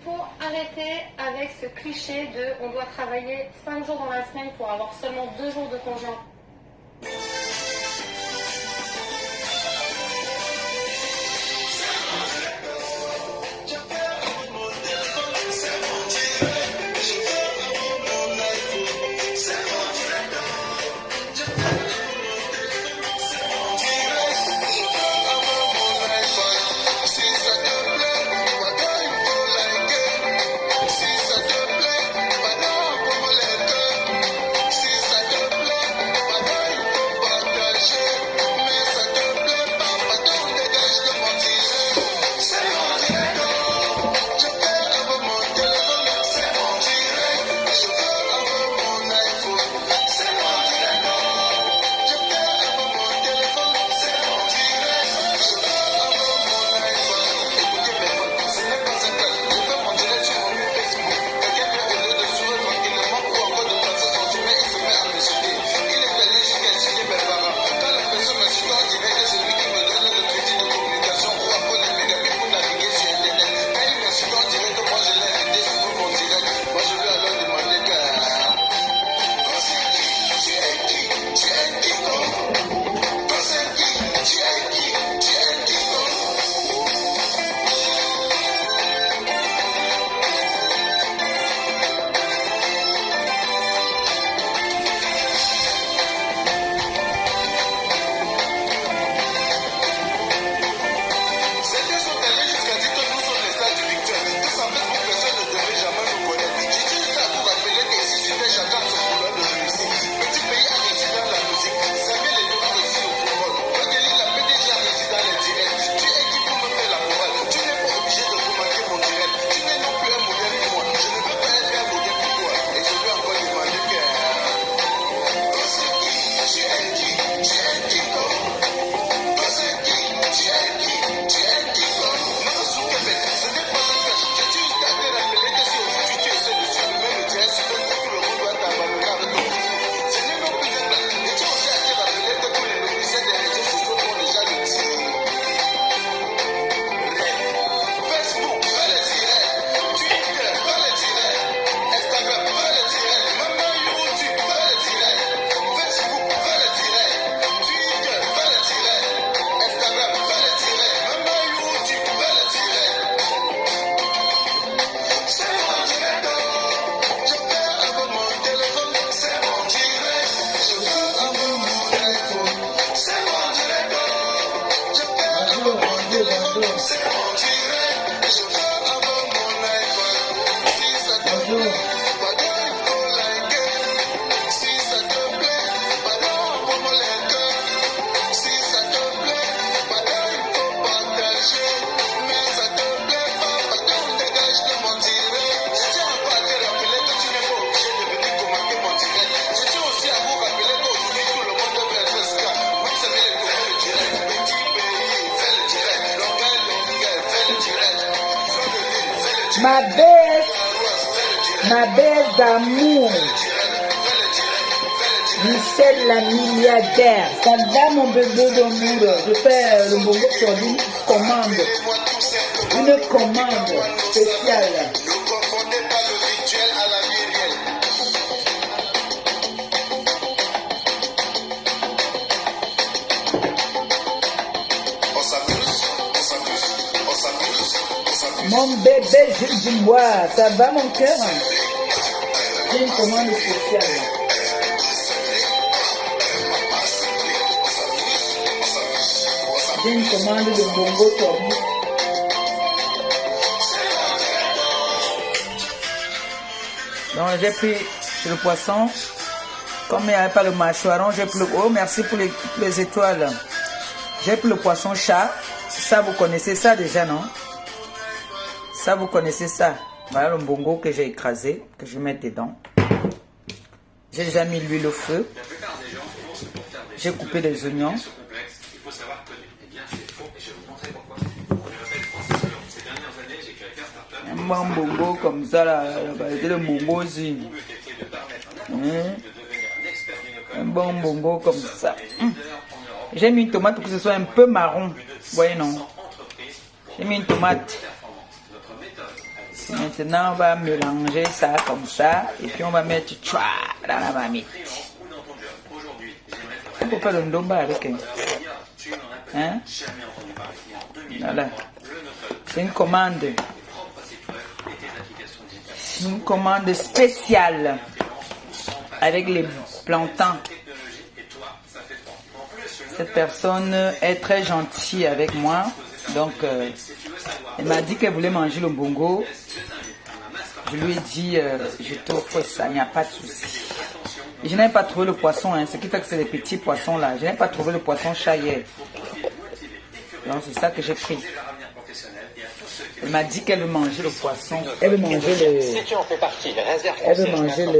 Faut arrêter avec ce cliché de on doit travailler 5 jours dans la semaine pour avoir seulement 2 jours de congé. Ma baisse d'amour. Michel la milliardaire. Ça va mon bébé d'amour. Je fais le bongo sur une commande. Une commande spéciale. Mon bébé, je dis moi, ça va mon cœur? J'ai une commande spéciale. J'ai une commande de bongo tourné. Donc j'ai pris le poisson. Comme il n'y avait pas le mâchoiron, j'ai pris le... Oh, merci pour les étoiles. J'ai pris le poisson chat. Ça, vous connaissez ça déjà, non? Ça, vous connaissez ça. Voilà le bongo que j'ai écrasé, que je vais mettre dedans. J'ai déjà mis l'huile au feu. J'ai coupé les oignons. Un bon bongo comme ça, là, le bongo aussi. Un bon bongo comme ça. J'ai mis une tomate pour que ce soit un peu marron. Vous voyez, non? J'ai mis une tomate. Maintenant, on va mélanger ça comme ça. Et puis, on va mettre tchoua dans la marmite. On peut faire le ndomba avec. Hein? Voilà. C'est une commande. Une commande spéciale avec les plantains. Cette personne est très gentille avec moi. Donc, elle m'a dit qu'elle voulait manger le bongo. Je lui ai dit, je t'offre ça, il n'y a pas de souci. Je n'ai pas trouvé le poisson, hein, ce qui fait que c'est les petits poissons là. Je n'ai pas trouvé le poisson chat hier. Donc, c'est ça que j'ai pris. Elle m'a dit qu'elle veut manger le poisson. Elle veut manger le... Si tu en fais partie, réserve Elle veut manger le...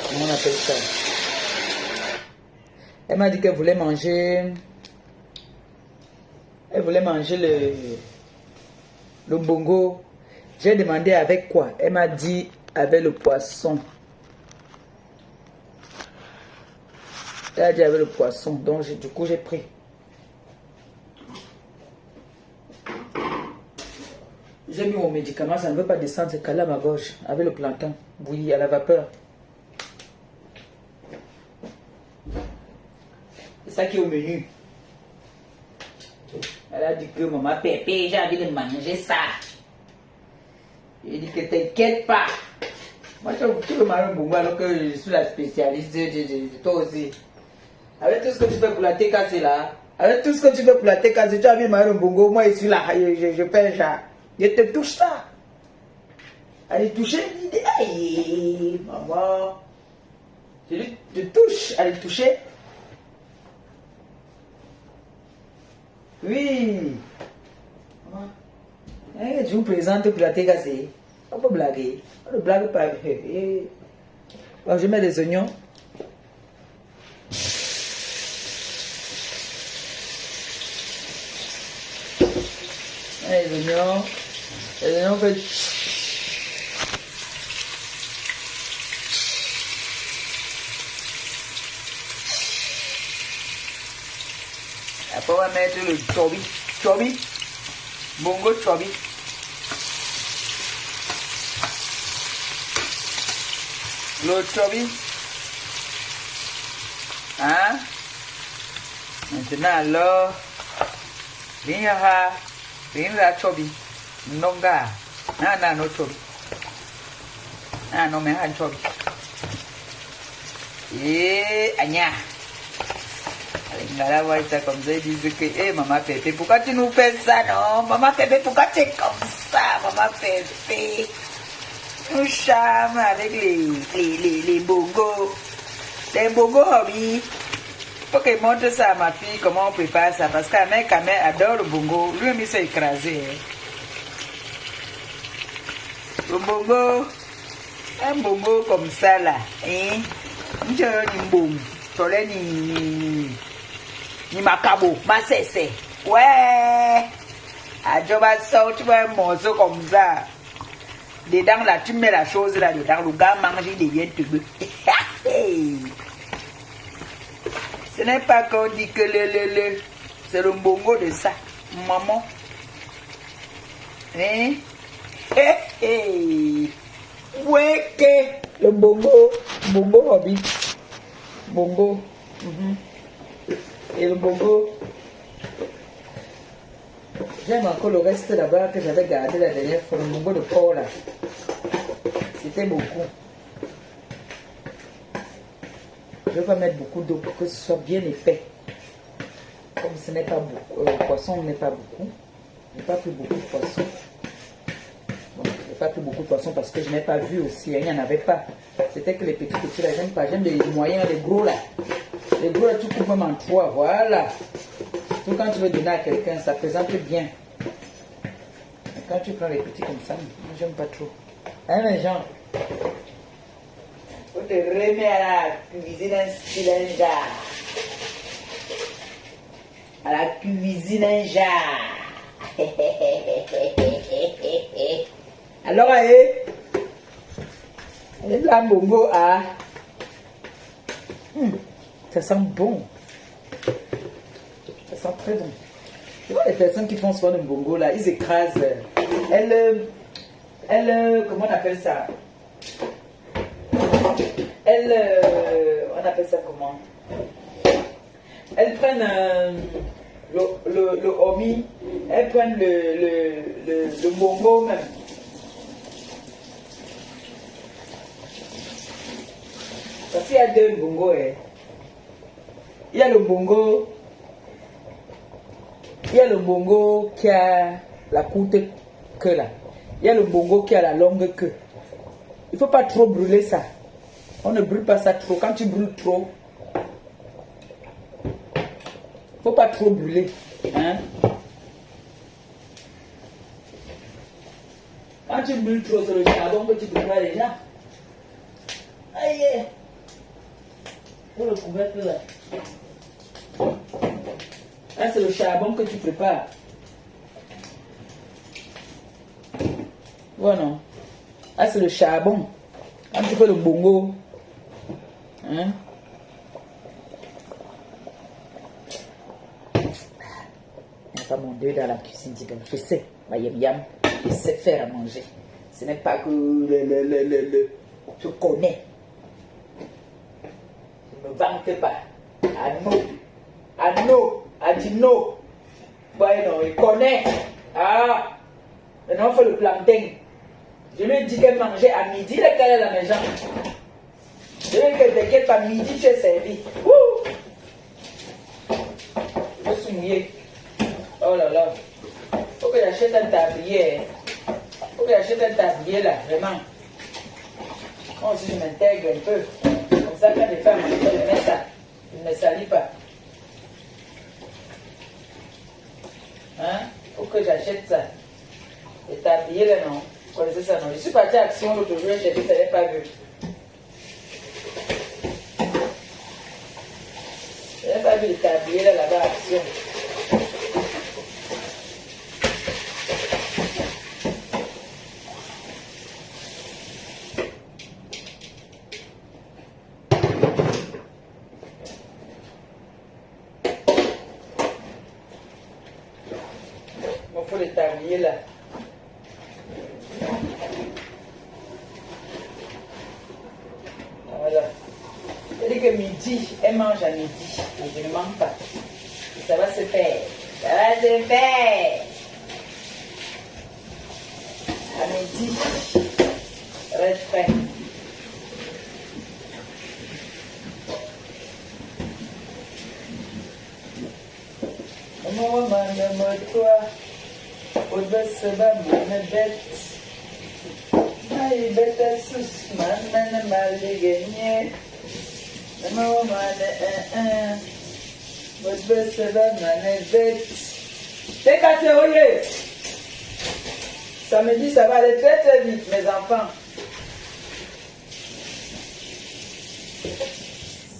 Comment on appelle ça? Elle m'a dit qu'elle voulait manger... Elle voulait manger le bongo. J'ai demandé avec quoi? Elle m'a dit avec le poisson. Elle a dit avec le poisson. Donc du coup j'ai pris. J'ai mis mon médicament, ça ne veut pas descendre, c'est calé à ma gorge. Avec le plantain bouilli à la vapeur. C'est ça qui est au menu. Elle a dit que maman Pépé, j'ai envie de manger ça. Il dit que t'inquiète pas. Moi, tu veux manger un bongo alors que je suis la spécialiste de toi aussi. Avec tout ce que tu fais pour la TKC là, avec tout ce que tu fais pour la TKC, tu as envie de manger un bongo, moi je suis là, je fais un chat. Je te touche ça. Allez toucher, il dit, aïe, maman. Je lui te touche, allez toucher. Oui. Je vous présente pour la TKC. On peut blaguer. On ne blague pas. Bon, je mets les oignons. Les oignons. Les oignons, on fait... Après, on va mettre le chobi. Chobi. Bongo chobi. Le chobi. Hein? Maintenant, alors, viens chobi. Nonga. Non, no chobi. Ah, non, mais un chobi. Et, Anya. Là, ouais, ça comme ça, ils disent que, hé, maman Pépé, pourquoi tu nous fais ça, non? Maman Pépé, pourquoi tu es comme ça, maman Pépé? Nous charme avec les bongos. Les bongos hobby. Faut qu'elle montre ça à ma fille, comment on prépare ça, parce qu'un mec adore le bongo. Lui, il s'est écrasé. Hein. Le bongo, un bongo comme ça, là, hein? Ni bon, ni macabo, ma c'est. Ouais! Adjoba sort, tu vois un morceau comme ça. Dedans, là, tu mets la chose là dedans, le gars mange, il devient tubeux. Ce n'est pas qu'on dit que c'est le bongo de ça, maman. Hein? Ouais, que le bongo hobby. Bongo. Et le bongo. J'aime encore le reste là-bas que j'avais gardé la dernière fois, le bongo de porc là. C'était beaucoup. Je ne vais pas mettre beaucoup d'eau pour que ce soit bien épais. Comme ce n'est pas beaucoup, le poisson n'est pas beaucoup. Je n'ai pas pris beaucoup de poisson. Bon, je n'ai pas pris beaucoup de poisson parce que je n'ai pas vu aussi, il n'y en avait pas. C'était que les petits là, j'aime pas. J'aime les moyens, les gros là. Les gros là, tu coupes même en trois, voilà. Surtout quand tu veux donner à quelqu'un, ça présente bien. Mais quand tu prends les petits comme ça, moi j'aime pas trop. Hein les gens? Faut te remettre à la cuisine un style un jar. À la cuisine un jar. Alors, la bongo à... ça sent bon. Ça sent très bon. Tu vois les personnes qui font souvent le bongo là, ils écrasent. comment on appelle ça? On appelle ça comment? Elles prennent le omi, elles prennent le bongo même. Parce qu'il y a deux bongos. Il y a le bongo. Il y a le bongo qui a la courte queue là. Il y a le bongo qui a la longue queue. Il ne faut pas trop brûler ça. On ne brûle pas ça trop. Quand tu brûles trop, il ne faut pas trop brûler. Hein? Quand tu brûles trop, c'est le charbon que tu brûles déjà. Aïe! Pour le couvercle là. Là, c'est le charbon que tu prépares. Voilà. Là, c'est le charbon. Quand tu fais le bongo. Hein? Il n'y a pas mon Dieu dans la cuisine. Je sais, ma yam yam, je sais faire à manger. Ce n'est pas que je connais. Ne vante pas. A dit non. Bon, il connaît. Ah, maintenant on fait le plantain. Je lui ai dit qu'elle mangeait à midi, qu'elle est à la maison. Je lui ai dit que t'inquiète pas, midi tu es servi. Je suis mouillé. Oh là là. Faut que j'achète un tablier. Faut que j'achète un tablier là, vraiment. Moi aussi je m'intègre un peu. Comme ça, quand les femmes je mets ça, je ne me salis pas. Hein? Faut que j'achète ça. Les tabliers là, non. Vous connaissez ça, non? Je suis partie à Action l'autre jour, j'ai dit, ça n'avait pas vu. Je n'avais pas vu les tabliers là, là-bas à Action. Il faut les tabliers là. Voilà. C'est-à-dire que midi, elle mange à midi. Mais je ne mange pas. Et ça va se faire. Ça va se faire. À midi, ça va être fait. Maman, toi. Best bête. Ay, bête sus, man, mal gagné. Maman, bête. C'est cassé, oyez. Samedi, ça va aller très très vite, mes enfants.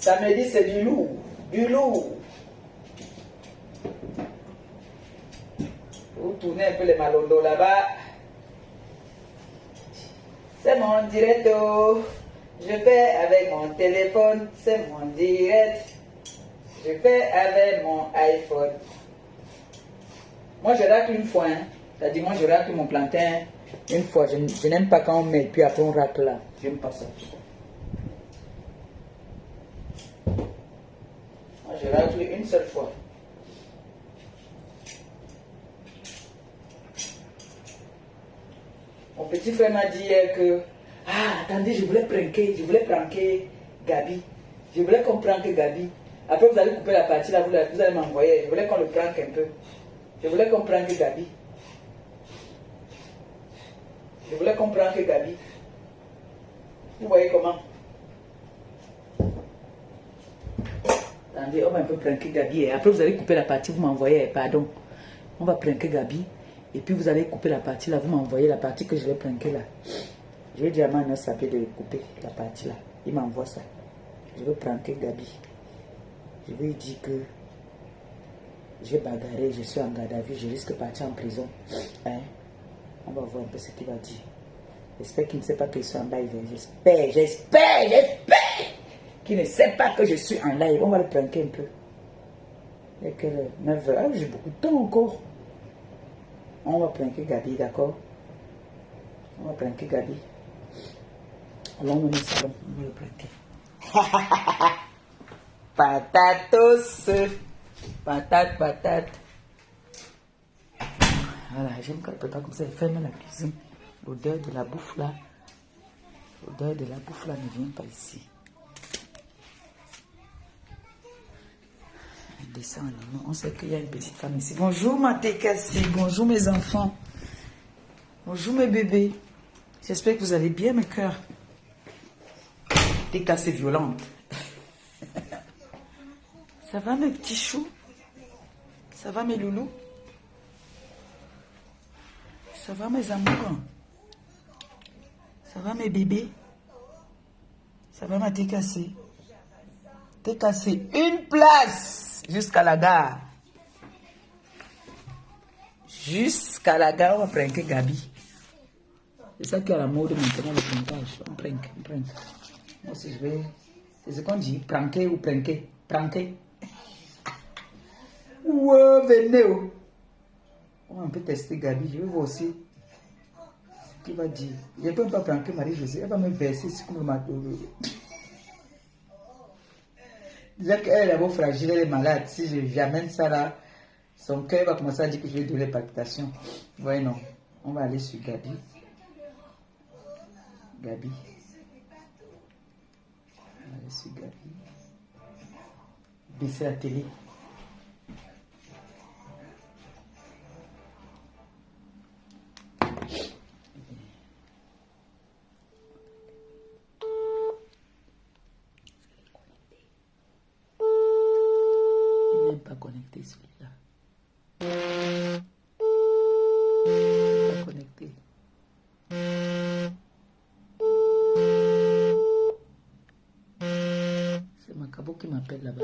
Samedi, c'est du lourd. Du lourd. Vous tournez un peu les malondos là-bas. C'est mon direct. Je fais avec mon téléphone. C'est mon direct. Je fais avec mon iPhone. Moi, je racle une fois. Hein. C'est-à-dire, moi, je racle mon plantain une fois. Je n'aime pas quand on met, puis après on racle là. J'aime pas ça. Moi, je racle une seule fois. Mon petit frère m'a dit hier que, attendez, je voulais pranker Gabi. Je voulais qu'on pranke Gabi. Après, vous allez couper la partie là, vous allez m'envoyer. Je voulais qu'on le pranke un peu. Je voulais qu'on pranke Gabi. Je voulais qu'on pranke Gabi. Vous voyez comment? Attendez, on va un peu pranker Gabi. Et après, vous allez couper la partie, vous m'envoyez, pardon. On va pranker Gabi. Et puis vous allez couper la partie là, vous m'envoyez la partie que je vais pranker là. Je vais dire à Manos de couper la partie là. Il m'envoie ça. Je veux pranker Gabi. Je lui dis que j'ai bagarré, je suis en garde à vue, je risque de partir en prison. Hein? On va voir un peu ce qu'il va dire. J'espère qu'il ne sait pas que je suis en live. J'espère qu'il ne sait pas que je suis en live. On va le pranker un peu. Il y a que 9 heures. J'ai beaucoup de temps encore. On va pranker Gabi, d'accord? On va pranker Gabi. Allons dans le salon, on va le pranker. Patatos. Patate. Voilà, j'aime quand elle prépare comme ça, elle ferme la cuisine. L'odeur de la bouffe là. L'odeur de la bouffe là ne vient pas ici. Elle descend, non, on sait qu'il y a une petite femme ici. Bonjour ma Tekassi, bonjour mes enfants. Bonjour mes bébés. J'espère que vous allez bien mes cœurs. Tekassi violente. Ça va mes petits choux? Ça va mes loulous? Ça va mes amours? Ça va mes bébés? Ça va ma Tekassi? Tekassi, une place jusqu'à la gare. Jusqu'à la gare, on va pranker Gabi. C'est ça qui est à la mode maintenant, le prankage. On prank. Moi aussi je vais... C'est ce qu'on dit, pranker ou pranker. Pranker. Ouais, venez. On va un peu tester Gabi. Je vais voir aussi ce qu'il va dire. Je ne peux pas pranker Marie-Josée. Elle va me verser ce qu'on m'a donné. Déjà qu'elle est d'abord fragile, elle est malade. Si j'amène ça là, son cœur va commencer à dire que je vais donner les palpitations. Ouais, non. On va aller sur Gabi. Gabi. On va aller sur Gabi. Baisser la télé. Pas connecté celui-là. Pas connecté. C'est Macabo qui m'appelle là-bas.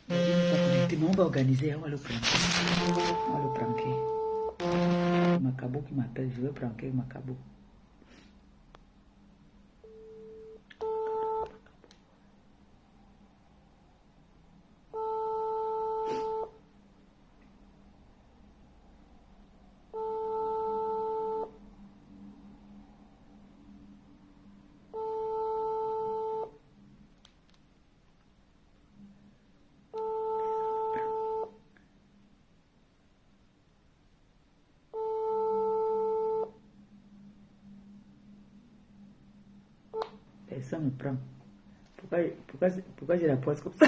Il n'est pas connecté, mais on va organiser, on va le pranker. On va le pranker. Macabo qui m'appelle, je veux pranker Macabo. Ça me prend. Pourquoi j'ai la poisse comme ça?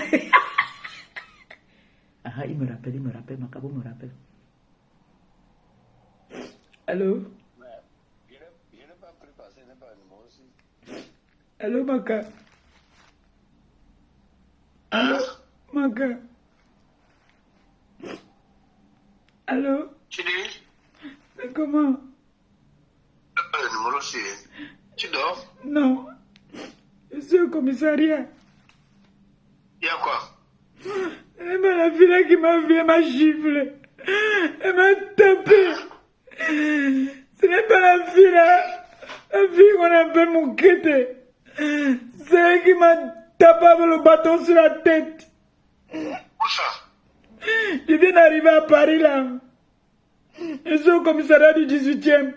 Ah, il me rappelle, Macabo me rappelle. Allô? Je n'ai pas pris parce que ce n'est pas un numéro aussi. Allô, Maca? Allô? Maca? Allô? Tu dis? C'est comment? Le numéro aussi. Tu dors? Non. Je suis au commissariat. Il y a quoi? C'est la fille là qui m'a vu, elle m'a giflé. Elle m'a tapé. Ce n'est pas la fille là. La fille qu'on appelle mon quête. C'est elle qui m'a tapé avec le bâton sur la tête. Où ça? Je viens d'arriver à Paris là. Je suis au commissariat du 18e.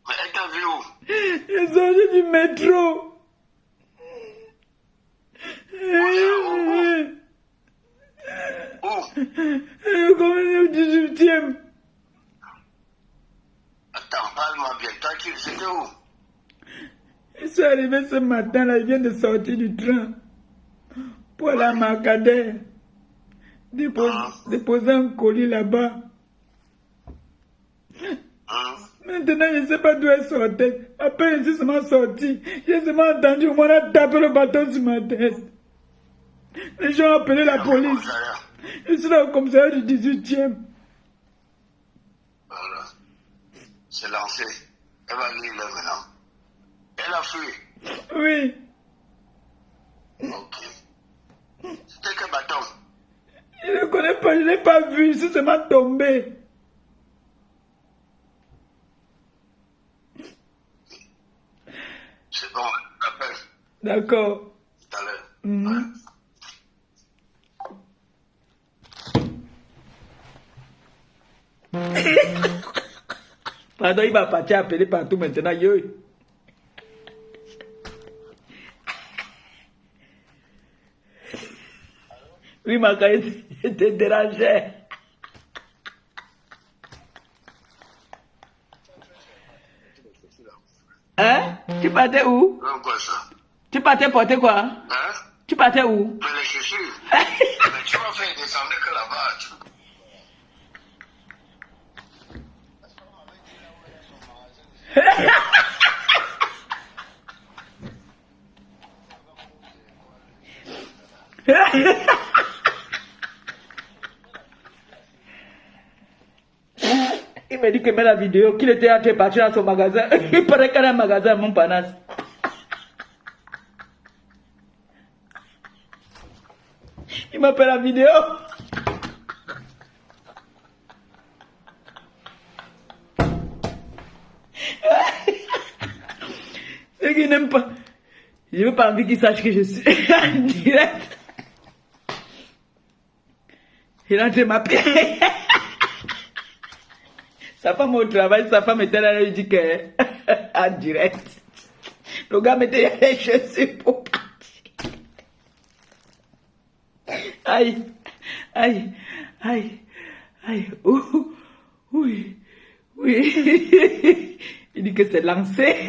Mais elle t'a vu où? Je suis sorti du métro. Où? Comme au 18e. Attends, parle-moi bien. Toi, c'était où? Je suis arrivé ce matin là, je viens de sortir du train pour aller à Marcadet. Déposer un colis là-bas. Maintenant, je ne sais pas d'où elle sortait. Après, je suis seulement sorti. J'ai seulement entendu qu'on a tapé le bâton sur ma tête. Les gens ont appelé la police. Je suis là au commissariat du 18e. Voilà. C'est lancé. Elle va venir là maintenant. Elle a fui. Oui. Ok. C'était quel bâton? Je ne connais pas, je ne l'ai pas vu. Je suis seulement tombé. C'est bon, appelle. D'accord. Tout à l'heure. Ouais. Pardon, il va partir appeler partout maintenant. Yo. Oui, ma caille, je te dérangeais. Hein? Tu partais où? Quoi ça? Tu partais porter quoi? Hein? Tu partais où? Mais les chaussures. Mais tu vas faire descendre que là-bas. Il m'a dit que met la vidéo, qu'il était parti dans son magasin. Il paraît qu'il y a un magasin à Montparnasse. Il m'a fait la vidéo. Ceux qui n'aiment pas. Je veux pas envie qu'ils sachent que je suis en direct. Il est en train de m'appeler. Sa femme au travail, sa femme était là, elle dit que en direct. Le gars mettait les chaussures pour partir. Aïe, aïe, aïe, aïe, ouh, oui, oui. Il dit que c'est lancé.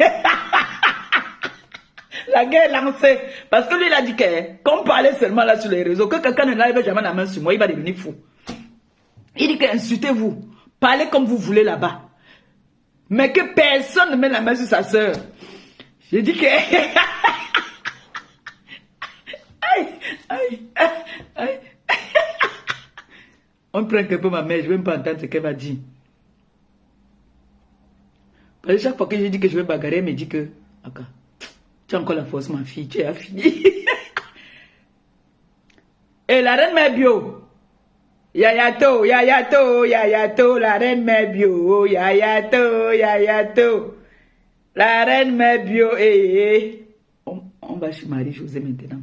La guerre est lancée. Parce que lui, il a dit que, qu'on parlait seulement là sur les réseaux, que quelqu'un ne lève jamais la main sur moi, il va devenir fou. Il dit que insultez-vous. Parlez comme vous voulez là-bas. Mais que personne ne met la main sur sa soeur. J'ai dit que... aïe, aïe, aïe. On prend un peu ma mère, je ne vais même pas entendre ce qu'elle va dire. Parce que chaque fois que je dis que je vais bagarrer, elle me dit que... Okay. Tu as encore la force, ma fille, tu as fini. Et la reine mère bio. Yayato, yayato, yayato, la reine mère bio. Yayato, yayato. La reine mère bio. On va chez Marie-Josée maintenant.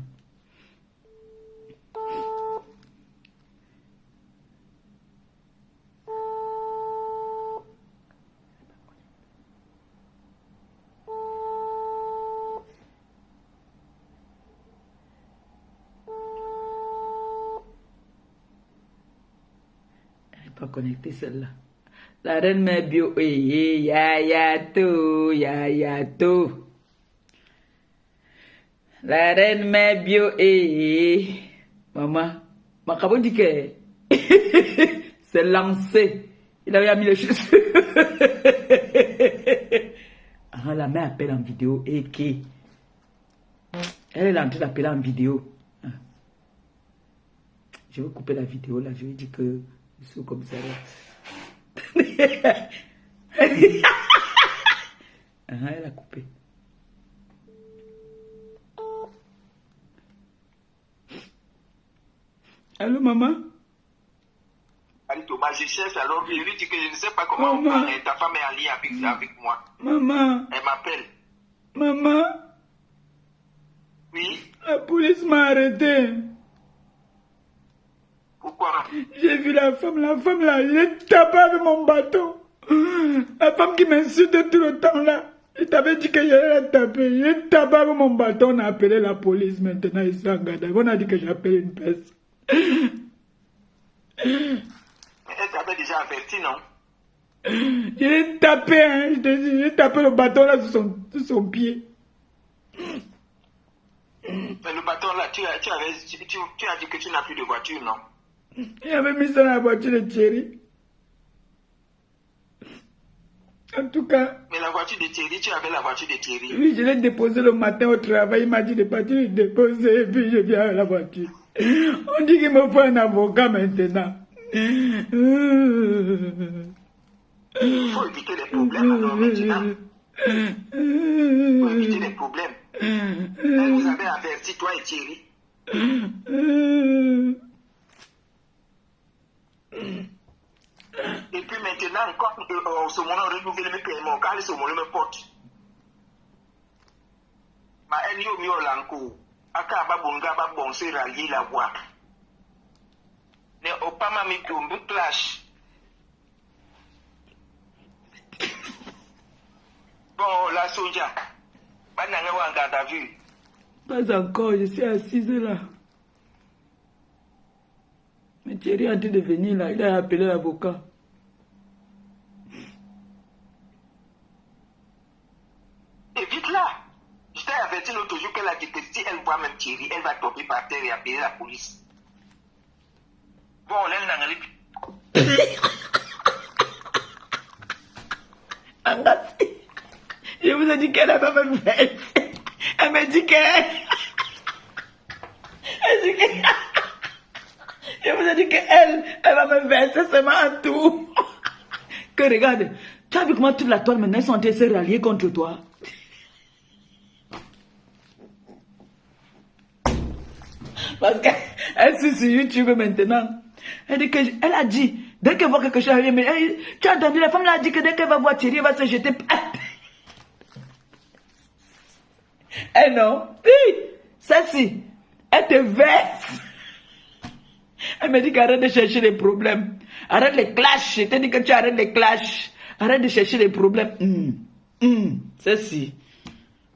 Pas connecter celle-là. La reine mère bio, yayato, yayato. La reine mère bio, maman, ma cabo dit que c'est lancé. Il avait mis les chaussures. Ah, la mère appelle en vidéo et qui? Elle est en train d'appeler en vidéo. Je vais couper la vidéo là, je lui dis que je suis comme ça. Elle a coupé. Allô, maman? Thomas, je cherche alors, je lui dis que je ne sais pas comment on parle. Ta femme est en lien avec moi. Maman. Elle m'appelle. Maman. Oui. La police m'a arrêté. Pourquoi? J'ai vu la femme là, je tapé avec mon bâton. La femme qui m'insulte tout le temps là. Je t'avais dit que j'allais la taper. Je tapé avec mon bâton, on a appelé la police maintenant ici en Gadav. On a dit que j'appelle une personne. Elle t'avait déjà averti, non? J'ai tapé, hein, je te dis, j'ai tapé le bâton là sur son pied. Mais le bâton là, tu as dit que tu n'as plus de voiture, non? Il avait mis ça dans la voiture de Thierry. En tout cas... Mais la voiture de Thierry, tu avais la voiture de Thierry? Oui, je l'ai déposé le matin au travail. Il m'a dit de partir le déposer et puis je viens avec la voiture. On dit qu'il me faut un avocat maintenant. Il faut éviter les problèmes alors maintenant. Il faut éviter les problèmes. Elle vous avait averti, toi et Thierry. Et puis maintenant, encore, ce moment, on renouvelle mes paiements, car ce moment, me porte. Ma haine, yo, mio, lanko. Aka, babonga, babon, c'est rallier la voix. Ne, opama, mi, clash. Bon, la Soja, bananga en garde à vue. Pas encore, je suis assise là. Mais Thierry est en train de venir là, il a appelé l'avocat. Et vite là. Je t'ai averti l'autre jour qu'elle a dit que si elle voit même Thierry, elle va tomber par terre et appeler la police. Bon, elle n'a rien. Je vous ai dit qu'elle n'a pas même fait. Elle m'a dit qu'elle... Je vous ai dit qu'elle va me verser seulement un tout. Que regarde, tu as vu comment toute la toile maintenant sont en train de se rallier contre toi. Parce qu'elle suit sur YouTube maintenant. Elle a dit, dès qu'elle voit quelque chose, tu as entendu, la femme là a dit que dès qu'elle va voir Thierry, elle va se jeter. Eh non, celle-ci, elle te verse. Elle me dit qu'arrête de chercher les problèmes. Arrête les clashs. Je t'ai dit que tu arrêtes les clashs. Arrête de chercher les problèmes. Celle-ci,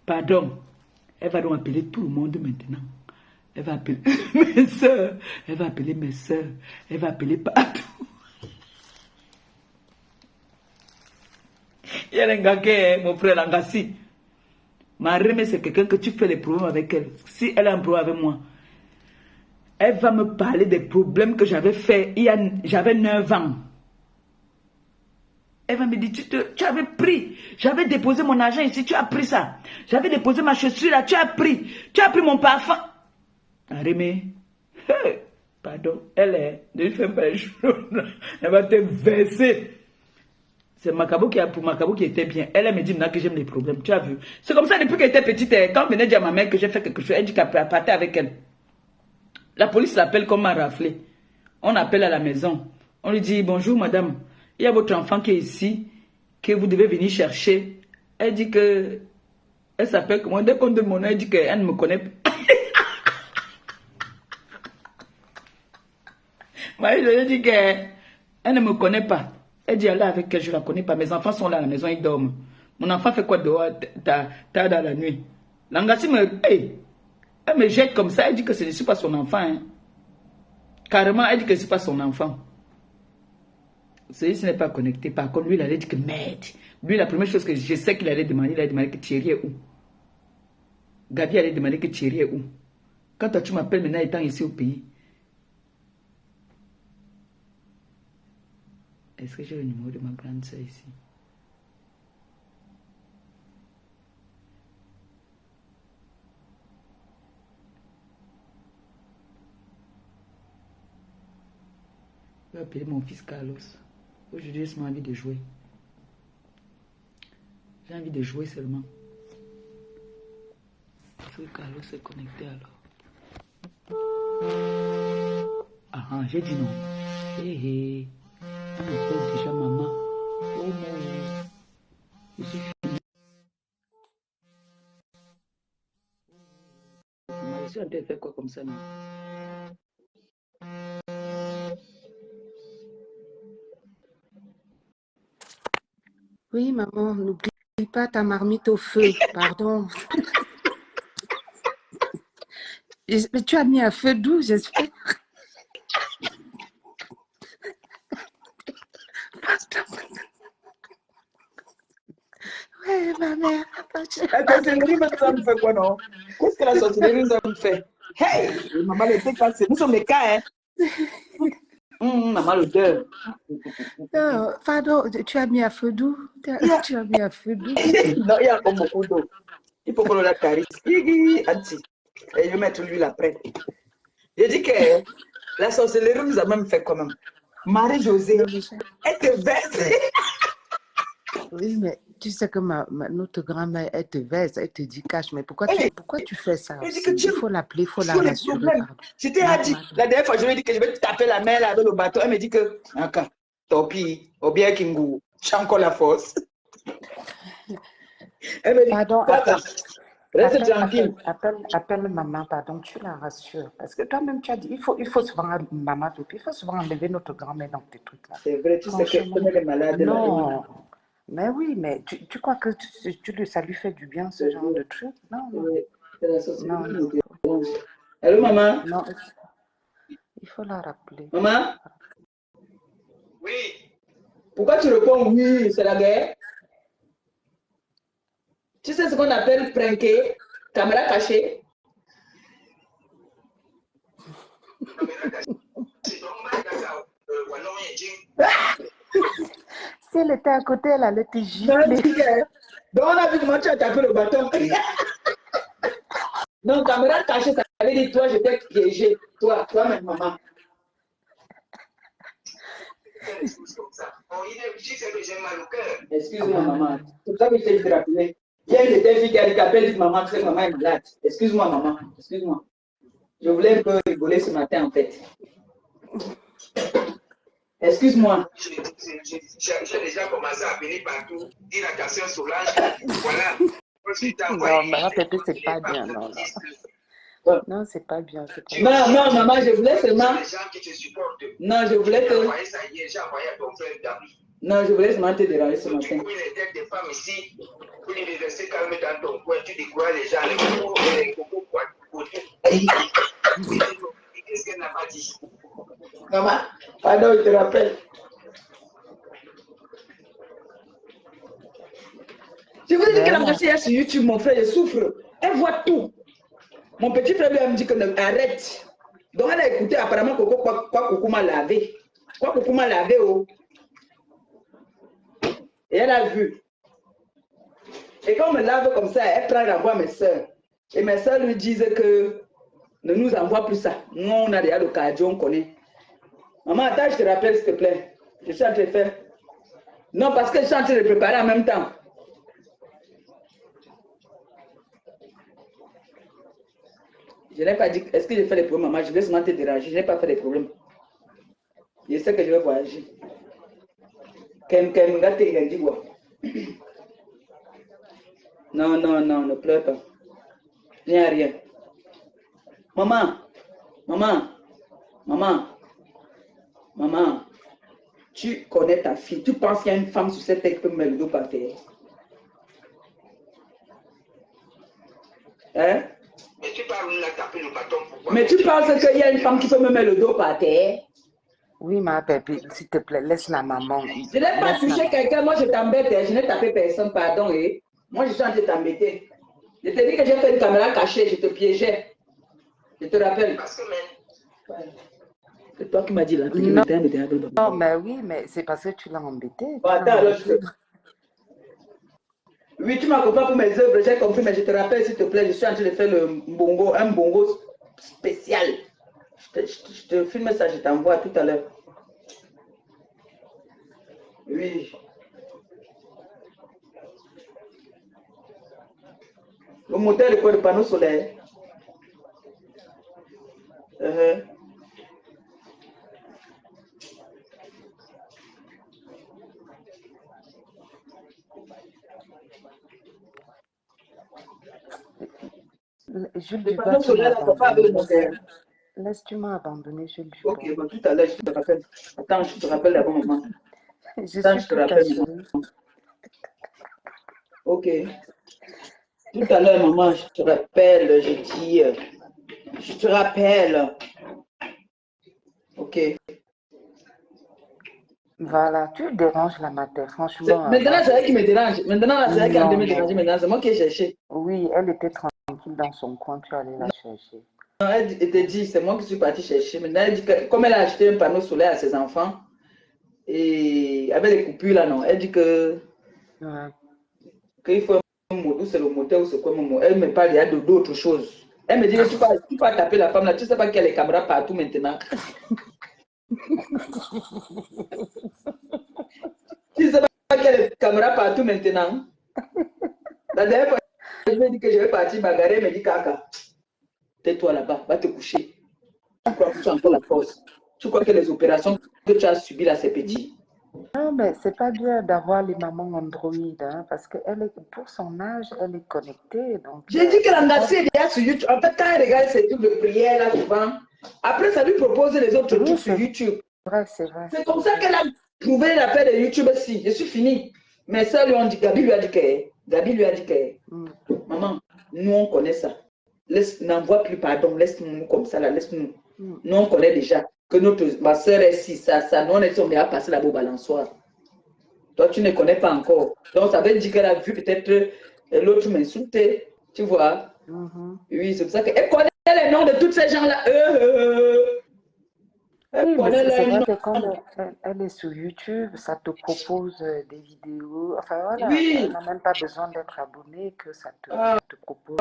pardon, elle va donc appeler tout le monde maintenant. Elle va appeler mes soeurs. Elle va appeler mes soeurs. Elle va appeler partout. Il y a un gars qui est mon frère Langassi. Ma remée, c'est quelqu'un que tu fais les problèmes avec elle. Si elle a un problème avec moi, elle va me parler des problèmes que j'avais fait. J'avais 9 ans. Elle va me dire, tu avais pris. J'avais déposé mon argent ici, tu as pris ça. J'avais déposé ma chaussure là, tu as pris. Tu as pris mon parfum. Arémé, pardon, elle ne fait pas les choses. Elle va te verser. C'est Macabo qui était bien. Elle me dit maintenant que j'aime les problèmes. Tu as vu? C'est comme ça depuis qu'elle était petite. Quand on venait dire à ma mère que j'ai fait quelque chose, elle dit qu'elle partait avec elle. La police l'appelle comme un raflé. On appelle à la maison. On lui dit, bonjour madame, il y a votre enfant qui est ici, que vous devez venir chercher. Elle dit que, elle s'appelle comment? Dès qu'on donne mon nom, elle dit qu'elle ne me connaît pas. Marie, je lui ai dit qu'elle ne me connaît pas. Elle dit, elle est avec elle, je ne la connais pas. Mes enfants sont là à la maison, ils dorment. Mon enfant fait quoi dehors, tard dans la nuit? Langassi elle me jette comme ça, elle dit que ce n'est pas son enfant. Hein. Carrément, elle dit que ce n'est pas son enfant. Ce n'est pas connecté. Par contre, lui, il allait dire que merde. Lui, la première chose que je sais qu'il allait demander, il allait demander que Thierry est où. Gabi allait demander que Thierry est où. Quand toi, tu m'appelles maintenant étant ici au pays. Est-ce que j'ai le numéro de ma grande soeur ici? Je vais appeler mon fils Carlos. Aujourd'hui, j'ai envie de jouer. J'ai envie de jouer seulement. Est-ce que Carlos est connecté alors? Ah, j'ai dit non. Hé. On m'appelle déjà maman. Oh non. Je suis fini. Je suis en train de faire quoi comme ça, non? Oui, maman, n'oublie pas ta marmite au feu, pardon. Mais tu as mis un feu d'où, j'espère? Ouais, ma mère. La sorcellerie nous fait quoi, non? Qu'est-ce que la sorcellerie nous a fait? Hey! Maman, le thé cassé. Nous sommes les cas, hein? Maman, l'odeur. Non, pardon, tu as mis un feu d'où? Tu as mis un feu d'où? Non, il y a encore beaucoup d'eau. Il faut qu'on la carisse. Anti. Et je vais mettre l'huile après. Je dis que la sorcellerie nous a même fait quand même. Marie-Josée, elle te verse. Oui, mais tu sais que notre grand-mère, elle te verse, elle te dit cache. Mais pourquoi tu fais ça aussi? Il faut l'appeler, il faut la rassurer. Je t'ai dit, la dernière fois, je lui ai dit que je vais te taper la main là avec le bateau. Elle me dit que, encore, topi, au bien Kingu, j'ai encore la force. Elle me dit, pardon, reste tranquille. Appelle maman, pardon, tu la rassures. Parce que toi-même, tu as dit, il faut souvent, maman, il faut souvent enlever notre grand-mère dans tes trucs là. C'est vrai, tu sais qu'elle est malade. Non, Mais oui, mais tu crois que ça lui fait du bien, ce genre de truc? Non, non, Oui, c'est la non, société non. qui dérange. Allô, maman? Non, il faut la rappeler. Maman? Oui. Pourquoi tu réponds oui, c'est la guerre? Tu sais ce qu'on appelle pranker, caméra cachée? Si elle était à côté, elle allait te Non, gifler. donc on a vu comment tu as tapé le bâton. Non, caméra cachée, ça veut dire toi, je t'ai piégé. Toi-même, maman. Excuse-moi, maman. C'est pour ça que je t'ai dit de rappeler. Hier, j'étais fille qui t'appelle, dit maman, tu sais que maman est malade. Excuse-moi, maman. Excuse-moi. Je voulais un peu rigoler ce matin, en fait. Excuse-moi. J'ai déjà commencé à venir partout, dire attention Solange, voilà. Non, mais Pépé, c'est pas bien, non, non. Ouais. Non, c'est pas bien. Non, non, maman, je voulais seulement. Non, je voulais te. Non, je voulais seulement te déranger ce matin. Tu couilles les têtes des femmes ici, pour les rester calme dans ton coin, tu décourages les gens, les cocos, quoi. Qu'est-ce qu'elle n'a pas dit? Maman, pardon, je te rappelle. Je vous ai dit que la moitié est sur YouTube, mon frère, je souffre. Elle voit tout. Mon petit frère lui a dit que arrête. Donc elle a écouté apparemment Coco, quoi Coco m'a lavé. Quoi Coco m'a lavé, oh. Et elle a vu. Et quand on me lave comme ça, elle prend l'envoi à mes soeurs. Et mes soeurs lui disent que ne nous envoie plus ça. Nous, on a déjà le cardio, on connaît. Maman, attends, je te rappelle, s'il te plaît. Je suis en train de faire. Non, parce que je suis en train de préparer en même temps. Je n'ai pas dit, est-ce que j'ai fait des problèmes, maman? Je vais seulement te déranger. Je n'ai pas fait des problèmes. Je sais que je vais voyager. Non, non, non, ne pleure pas. Il n'y a rien. Maman, maman, maman, maman, tu connais ta fille. Tu penses qu'il y a une femme sur cette tête qui peut me mettre le dos par terre? Hein? Mais tu parles là, taper le bâton, pourquoi? Mais tu penses qu'il y a une femme qui peut me mettre le dos par terre? Oui, ma Pépé, s'il te plaît, laisse la maman. Je n'ai pas touché quelqu'un, moi je t'embête, je n'ai tapé personne, pardon. Et moi je suis en train de t'embêter. Je t'ai dit que j'ai fait une caméra cachée, je te piégeais. Je te rappelle. Parce que même. C'est toi qui m'as dit là. Non, mais oui, mais c'est parce que tu l'as embêté. Bon, attends, alors oui, tu m'accompagnes pour mes œuvres, j'ai compris, mais je te rappelle, s'il te plaît, je suis en train de faire un bongo spécial. Je te filme ça, je t'envoie tout à l'heure. Oui. Le moteur de quoi? De panneau solaire. Jules Le Dupont, panneau solaire, on ne peut pas avec le moteur. Laisse-tu m'abandonner, Jules Dupont. Ok, bon, tout à l'heure, je te rappelle. Attends, je te rappelle d'abord, maman. Je Attends, suis je te plus rappelle, cachée. maman. Ok. Tout à l'heure, maman, je te rappelle, je dis, je te rappelle. Ok. Voilà, tu déranges la mater, franchement. Maintenant, c'est elle qui me dérange. Maintenant, c'est elle qui est en train de me déranger. Maintenant, c'est moi qui ai cherché. Oui, elle était tranquille dans son coin, tu allais la chercher. Non, elle te dit, c'est moi qui suis partie chercher. Maintenant, elle dit que, comme elle a acheté un panneau solaire à ses enfants, et avec les coupures là, non, elle dit que qu'il faut un moteur, c'est le moteur ou c'est quoi mon mot. Elle me parle d'autres choses. Elle me dit, tu peux taper la femme là, tu sais pas qu'il y a les caméras partout maintenant. Tu sais pas qu'il y a les caméras partout maintenant. La dernière fois, je me dis que je vais partir bagarrer, elle me dit, Kaka, tais-toi là-bas, va te coucher. Tu crois que tu as encore la force. Tu crois que les opérations que tu as subies là, c'est petit. Non, mais c'est pas bien d'avoir les mamans Android, hein, parce que pour son âge, elle est connectée. J'ai dit que la Ngassi est déjà sur YouTube. En fait, quand elle regarde ses trucs de prière là souvent, après ça lui propose les autres trucs sur YouTube. C'est vrai. C'est comme ça qu'elle a trouvé l'affaire de YouTube aussi. Je suis fini. Mais ça, lui, on dit, Gabi lui a dit que, maman, nous, on connaît ça. N'envoie plus, pardon, laisse-nous comme ça, là, laisse-nous. Nous, on connaît déjà que ma soeur est si, ça, nous, on est tombé à passer là-bas au balançoire. Toi, tu ne connais pas encore. Donc, ça veut dire qu'elle a vu peut-être l'autre m'insulter, tu vois. Oui, c'est pour ça qu'elle connaît les noms de tous ces gens-là. Oui, mais c'est vrai que quand elle est sur YouTube, ça te propose des vidéos. Enfin, voilà, oui. elle n'a même pas besoin d'être abonnée, que ça te propose.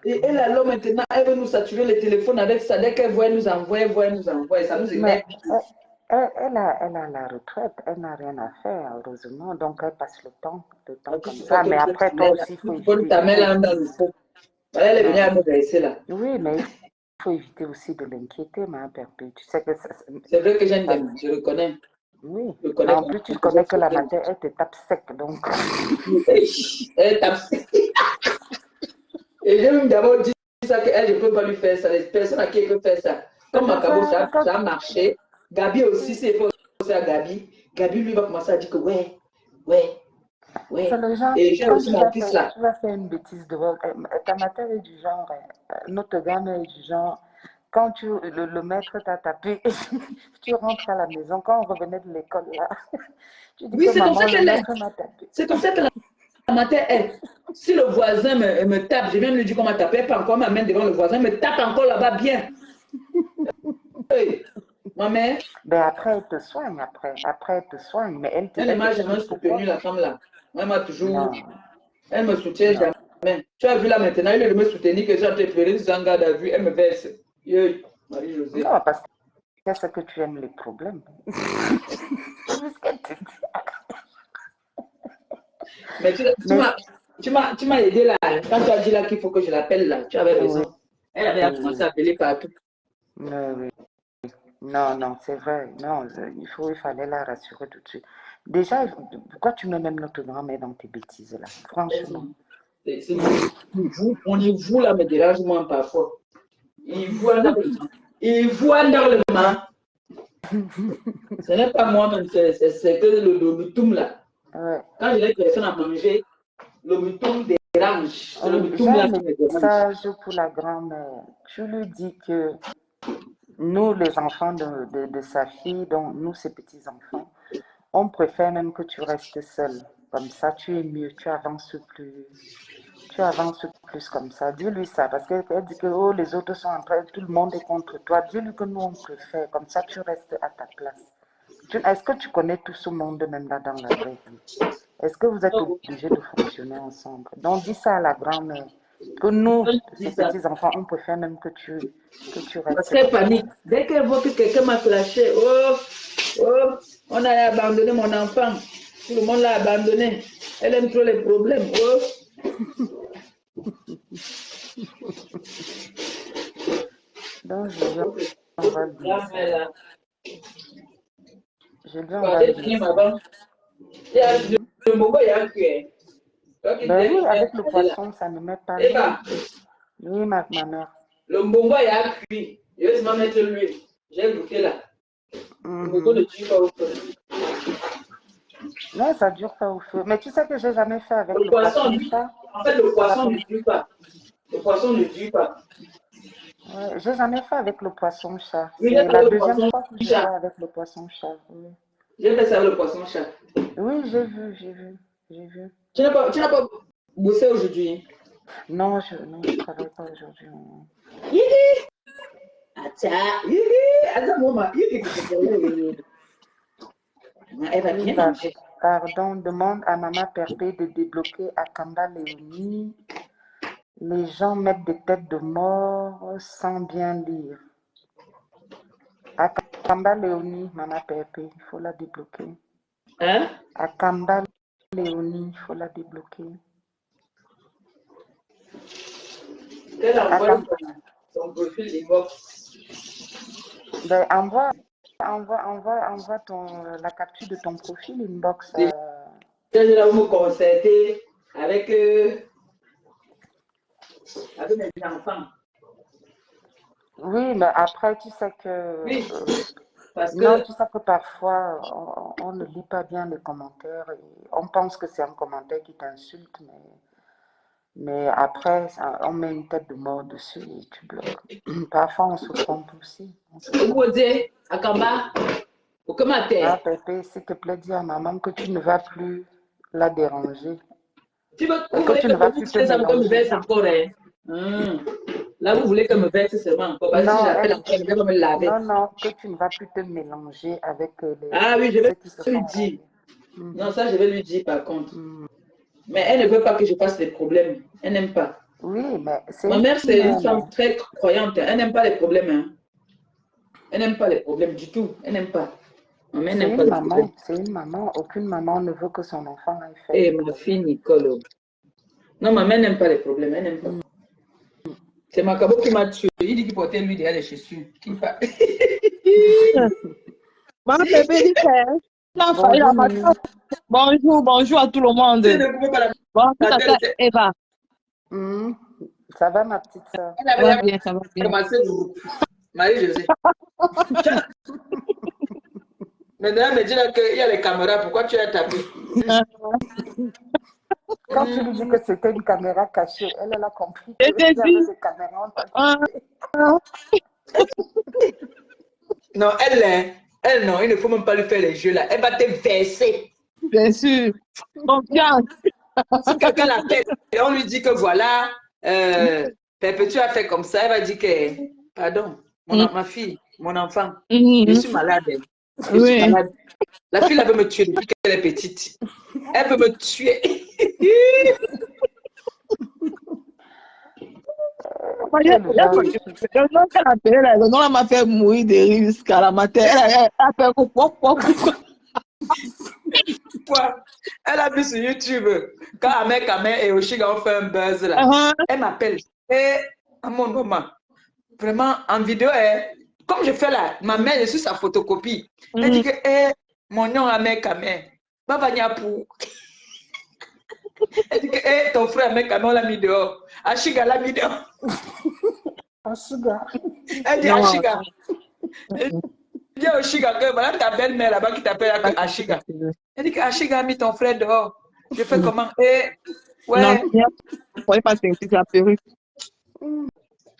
Et elle, alors, maintenant, elle veut nous saturer le téléphone avec ça. Dès qu'elle voit, elle nous envoie. Ça nous énerve. Elle a la retraite, elle n'a rien à faire, heureusement. Donc, elle passe le temps comme ça. Mais après, toi aussi, il faut éviter. Ta main là dans le fond. Elle est venue à nous verser là. Oui, mais il faut éviter aussi de l'inquiéter, ma Perpé. Tu sais que c'est vrai que j'aime, je le connais. Oui. En plus, tu connais que la matière, elle te tape sec, donc. Elle tape sec. Et j'ai même d'abord dit ça qu'elle ne peut pas lui faire ça. Les personnes à qui elle peut faire ça. Comme Macabo, ça a marché. Gabi aussi, c'est faux à Gabi. Gabi, lui, va commencer à dire que ouais. C'est le genre, et j'ai aussi mon fils là. Tu vas faire une bêtise de voir. Ta matière est du genre, notre gamme est du genre, quand le maître t'a tapé, tu rentres à la maison, quand on revenait de l'école là, tu dis que maman, le maître m'a tapé. C'est comme ça que la matière est. Si le voisin me tape, je viens de lui dire qu'on m'a tapé, pas encore ma main devant le voisin, me tape encore là-bas bien. Ma mère. Ben après, elle te soigne, mais elle ne m'a jamais soutenue, la femme là. Elle m'a toujours. Elle me soutient jamais. Tu as vu là maintenant, il est de me soutenir que j'ai préféré sans garde à vue, elle me verse. Marie-Josée. Non, parce que c'est que tu aimes les problèmes. Mais tu m'as aidé là. Quand tu as dit là qu'il faut que je l'appelle là, tu avais raison. Oui. Elle avait commencé à appeler partout. Oui. Non, c'est vrai. Non, il fallait la rassurer tout de suite. Déjà, pourquoi tu mets même notre grand-mère dans tes bêtises là? Franchement. On y voit là, me dérange moins parfois. Il voit énormément. Ce n'est pas moi-même, c'est que le domitum là. Ouais. Quand j'ai personne à manger, le domitum dérange. C'est le domitum là qui me dérange. Message pour la grand-mère. Tu lui dis que nous, les enfants de sa fille, donc nous, ses petits-enfants, on préfère même que tu restes seul. Comme ça, tu es mieux, tu avances plus comme ça. Dis-lui ça, parce qu'elle dit que oh, les autres sont en train, tout le monde est contre toi. Dis-lui que nous, on préfère. Comme ça, tu restes à ta place. Est-ce que tu connais tout ce monde, même là, dans la vraie vie? Est-ce que vous êtes obligés de fonctionner ensemble? Donc, dis ça à la grand-mère. Que nous, ces petits-enfants, on préfère même que tu restes. Parce qu'elle panique. Dès qu'elle voit que quelqu'un m'a flashé, on a abandonné mon enfant. Tout le monde l'a abandonné. Elle aime trop les problèmes. Donc, on va le dire. Je lui on va le dire. Ben oui, avec le poisson, ça ne met pas l'huile. Oui, ma mère. Le mbongo a cuit. Je vais me mettre l'huile. J'ai goûté là. Le mbongo ne tue pas au feu. Non, ça ne dure pas au feu. Mais tu sais que je n'ai jamais fait avec le poisson chat. En fait, le poisson ne dure pas. Le poisson ne dure pas. Ouais, je n'ai jamais fait avec le poisson chat. C'est la deuxième fois que je fais avec le poisson chat. Oui. J'ai fait ça avec le poisson chat. Oui, j'ai vu. Tu n'as pas bossé aujourd'hui? Non, je ne travaille pas aujourd'hui. Pardon, demande à Maman Perpé de débloquer Akamba Léonie. Les gens mettent des têtes de mort sans bien lire. Akamba Léonie, Maman Perpé, il faut la débloquer. Hein? Akamba Léonie, il faut la débloquer. Elle envoie son profil inbox. Ben, envoie la capture de ton profil inbox. Je vais me concerter avec mes enfants. Oui, mais après, tu sais que Parce Non, que, tu sais que parfois, on ne lit pas bien les commentaires et on pense que c'est un commentaire qui t'insulte, mais après, on met une tête de mort dessus et tu bloques. Parfois, on se trompe aussi. On se vous trompe. posez, Akamba, au Ah, commentaire. Pépé, s'il te plaît, dis à maman que tu ne vas plus la déranger Vous et que voulez tu que ne vas vous plus te utilisez encore me mélanger. verse encore, hein? Là, vous voulez que me verse seulement encore. Parce que si Non, j'appelle encore, je vais pas me laver. non, non, que tu ne vas plus te mélanger avec Ah oui, je vais ceux qui se lui font dire. rêver. Non, Mhm, ça, je vais lui dire par contre. mhm. Mais elle ne veut pas que je fasse des problèmes. Elle n'aime pas. Oui, mais c'est Ma elle mère, qui c'est une m'aime. femme très croyante. Elle n'aime pas les problèmes. Hein. Elle n'aime pas les problèmes du tout. Elle n'aime pas. Ma mère C'est n'aime pas une les problèmes. maman, c'est une maman. Aucune maman ne veut que son enfant aille faire Et des ma problèmes. fille Nicole. Non, ma mère n'aime pas les problèmes. Elle n'aime pas. C'est Macabo qui m'a tué. Il dit qu'il portait lui derrière les chaussures. Qui parle. Mon bébé dit que il a failli Bonjour, la matin. Mimi. Bonjour, bonjour à tout le Elle monde. ne pouvait pas la Bonjour, mater. tata Eva. Mhm. Ça va, ma petite soeur? Elle Ça va avait bien, ça va bien. commencé Marie-Josée. Maintenant, elle me dit là qu'il y a les caméras. Pourquoi tu as tapé? Quand tu lui dis que c'était une caméra cachée, elle a compris Je qu'il te y avait dis, des caméras euh, cachées. Non, elle, non, il ne faut même pas lui faire les jeux là. Elle va te verser. bien sûr. Confiance. Si quelqu'un l'appelle et on lui dit que voilà, Pépé, tu as fait comme ça, elle va dire que, pardon, ma fille, mon enfant, je suis malade. Je suis Oui. malade. La fille, elle veut me tuer depuis qu'elle est petite. Elle veut me tuer. Tu es le genre de fille. Le nom qu'elle appelait là, le nom là m'a fait mourir de rire jusqu'à la matin. Elle a fait quoi. Elle a vu sur YouTube, quand Ahmed Kamen et Oshiga ont fait un buzz là, elle m'appelle. Et à mon maman, vraiment en vidéo, comme je fais là, ma mère, je suis sa photocopie. Elle dit que, mon nom Ahmed Kamen, Baba Nyapou. Elle dit que, ton frère Ahmed Kamen, on l'a mis dehors. Ashiga l'a mis dehors. Ashiga. Elle dit Non. Ashiga. Elle dit à Oshiga que voilà ta belle-mère là-bas qui t'appelle Ashiga. Elle dit que Ashiga a mis ton frère dehors. Je fais comment? Non, Ouais. il ne fallait pas t'inquiéter la perruque.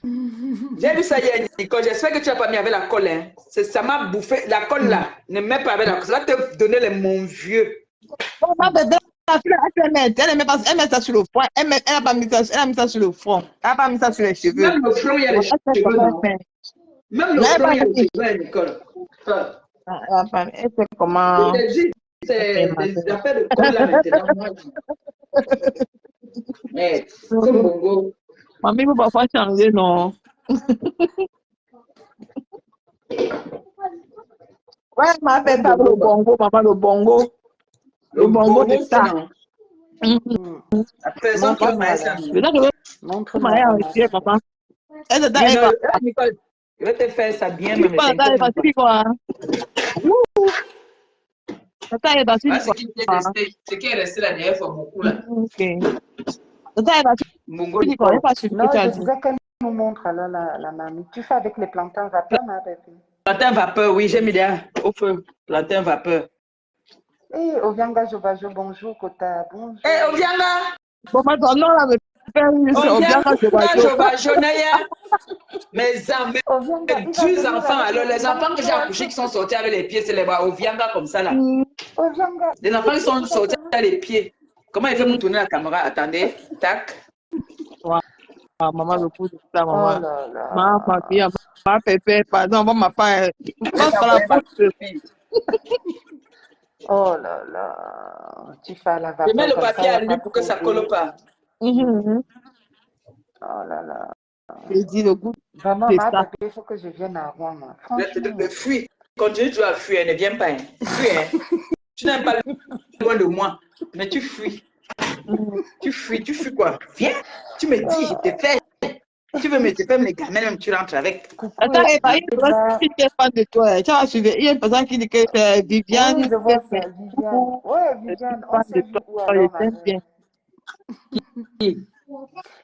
J'ai vu ça hier, Nicole. J'espère que tu n'as pas mis avec la colle. Hein. Ça m'a bouffé. La colle là, ne mets pas avec la colle. Ça va te donner les mon vieux. Bon, ma bébé, la fille, elle met ça sur le front. Elle a pas mis ça, elle a mis ça sur le front. Elle n'a pas mis ça sur les cheveux. Même le front, il y a les Elle fait cheveux, comment non? elle fait. Même le Mais elle front, n'a il y a pas les mis. cheveux, Nicole. Elle fait comment. C'est des affaires de colle là maintenant. Mais c'est bongo. Mamie, il faut parfois changer, non? Ouais, ma bébé, le bongo, maman, le bongo. Le bongo de ça. Non. La personne qui va Montre-moi ça. là. Je veux Montre-moi marier comment avec ça. maman. Elle est Oui, non, Eva. Nicole, je vais te faire ça bien, Tu même. parles d'Eva, tu dis quoi? Tata Eva, tu dis Ce quoi? qui est resté la dernière fois, beaucoup là. Ok. Tata Eva, tu Bongo. dis quoi? Je n'ai pas suivi ce que Non, tu as je dit. disais qu'elle nous montre alors la mamie. Tu fais avec les plantains vapeur, ma bébé. Plantain vapeur, oui, j'ai mis au feu. Plantain vapeur. Ovianga Jobajo, bonjour, Kota, bonjour. Obianga! Bon, maintenant, non, là, me faire une au bien quand je vois Mes amis, Ovianga, il va 12 venir enfants. avec Alors, les les enfants que j'ai accouchés qui sont sortis avec les pieds, c'est les bras. Obianga comme ça là. Ovianga. Les enfants qui sont sortis avec les pieds. Comment il fait pour tourner la caméra? Attendez. Tac. Maman, le coup de ça, Oh maman. là Ma là. fille, ma pépé, pardon, ma pas. Je vais Pas la t'envoyer ma poste. fille. Oh là là. Tu fais à la Je mets vapeur le comme papier ça, il à va lui pas pour que ça ne colle couler. pas. Oh là là. Je dis le goût Vraiment, de ma ça. bébé, il faut que je vienne à Rouen. Franchement. Fuis. Continue tu à fuir. Ne viens pas. Hein. Fuis. Hein. Tu n'es pas loin de moi. Mais tu fuis. Tu fuis quoi? Viens. Tu me dis, je te fais. Tu veux me faire les gamins, même tu rentres avec. Coucou, Attends, Eva, il y a une Eva. personne qui est fan de toi. Tu as suivi. Il y a une personne qui dit que c'est Viviane. Oui, je vois ça, Mais Viviane. Ouais, je suis Viviane, on fan de s'est vu toi. où Je alors, ma t'aime belle? bien.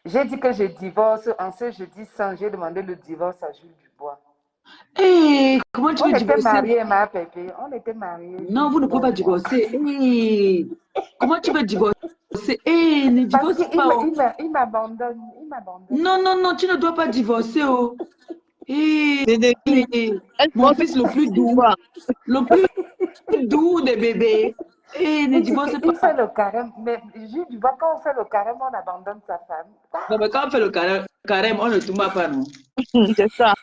J'ai dit que je divorce en ce jeudi saint. J'ai demandé le divorce à Jules Dubois. Comment tu On veux était divorcer? mariés, ma pépé. On était mariés. Non, vous ne pouvez pas divorcer. Comment tu veux divorcer? Ne Parce divorce qu'il pas. Oh. il m'abandonne. Il m'abandonne. Non, non, non, tu ne dois pas divorcer. Oh. C'est de qui? Elle Mon divorce fils le plus doux, quoi? le plus doux des bébés. Ne Il dit divorce qu'il fait pas. le carême. Mais tu vois, quand on fait le carême, on abandonne sa femme. Non, mais quand on fait le carême, on ne tombe pas, non. C'est ça.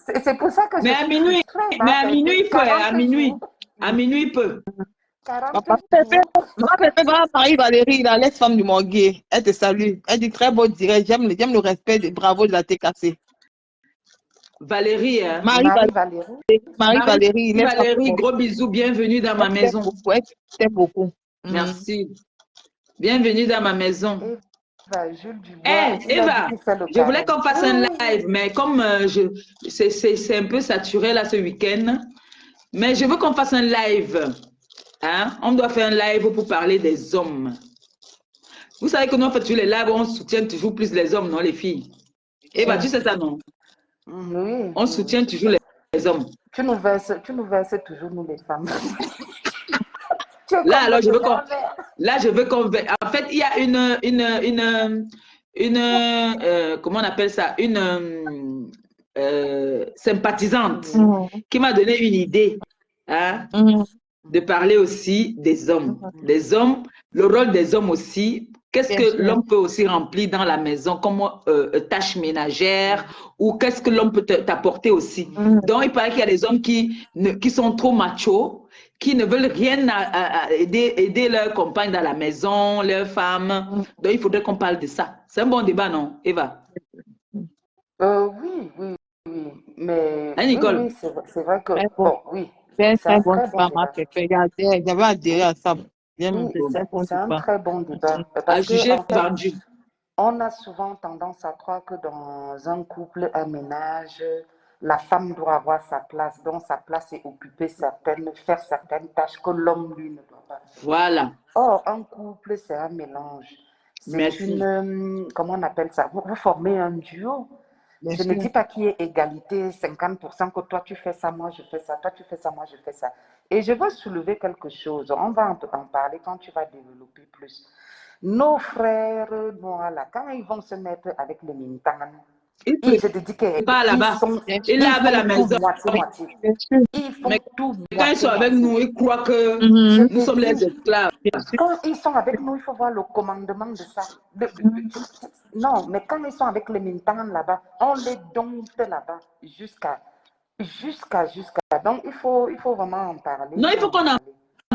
C'est pour ça que je suis frustrée, Mais ma à minuit, pépé. il peut, hein, 40 jours. à minuit, il peut. 40 Maman jours. va Marie-Valérie, la laisse-femme du Morguet. Elle te salue. Elle dit très beau direct. J'aime le respect. Bravo de la TKC. Valérie, hein. Marie-Valérie. Marie-Valérie, laisse-femme du Valérie, Morguet. gros bisous, bienvenue dans ma maison. Elle t'aime beaucoup. Merci. Bienvenue dans ma maison. Eva, Jules Dubois, il a Eva, dit qu'il fait le je voulais carême. qu'on fasse un live, mais comme c'est un peu saturé là ce week-end, mais je veux qu'on fasse un live. Hein? On doit faire un live pour parler des hommes. Vous savez que nous, on fait toujours les lives, on soutient toujours plus les hommes, non, les filles. Eva, tu sais ça, non? Oui. On soutient toujours les hommes. Tu nous verses toujours, nous, les femmes. Là, alors, je veux qu'on... En fait, il y a comment on appelle ça? Une sympathisante qui m'a donné une idée, hein, de parler aussi des hommes. Des hommes, le rôle des hommes aussi. Qu'est-ce que l'homme peut aussi remplir dans la maison comme tâche ménagère ou qu'est-ce que l'homme peut t'apporter aussi. Donc, il paraît qu'il y a des hommes qui sont trop machos, qui ne veulent rien aider leur compagne dans la maison, leur femme. Donc, il faudrait qu'on parle de ça. C'est un bon débat, non, Eva? Oui. Mais Hein, Nicole? oui, c'est vrai que... Bon, oui. C'est un très bon débat. J'avais adhéré à ça. Oui, c'est un très bon débat. À Parce que, juger en fait, vendu. on a souvent tendance à croire que dans un couple, un ménage, la femme doit avoir sa place. Donc, sa place est occuper faire certaines tâches que l'homme, lui, ne doit pas faire. Voilà. Or, un couple, c'est un mélange. C'est une... Comment on appelle ça? Vous formez un duo. Je ne dis pas qu'il y ait égalité, 50%, que toi tu fais ça, moi je fais ça, toi tu fais ça, moi je fais ça. Et je veux soulever quelque chose, on va en parler quand tu vas développer plus. Nos frères noirs, là, quand ils vont se mettre avec les Mintanes, je te dis qu'ils lavent la maison. Moitié. Ils font tout quand ils sont avec nous, ils croient que nous sommes les esclaves. Quand ils sont avec nous, il faut voir le commandement de ça. Non, mais quand ils sont avec les Mintanes là-bas, on les dompte là-bas jusqu'à. Donc, il faut vraiment en parler. Non, il faut qu'on en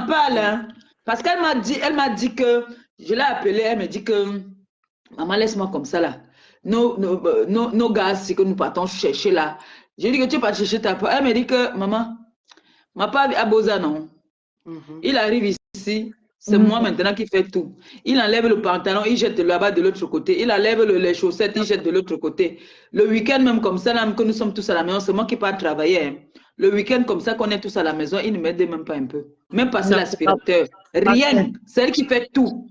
parle. Hein, parce qu'elle m'a dit que, je l'ai appelée, elle me dit que, maman, laisse-moi comme ça là. Nos gars, c'est que nous partons chercher là. J'ai dit que tu vas chercher ta part. Elle me dit que, maman, ma part à Boza, non. Il arrive ici, c'est moi maintenant qui fais tout. Il enlève le pantalon, il jette là-bas de l'autre côté. Il enlève les chaussettes, il jette de l'autre côté. Le week-end, même comme ça, là, que nous sommes tous à la maison, c'est moi qui pars travailler. Hein. Le week-end, comme ça, qu'on est tous à la maison, il ne m'aide même pas un peu. Même passer l'aspirateur. Rien. C'est elle qui fait tout.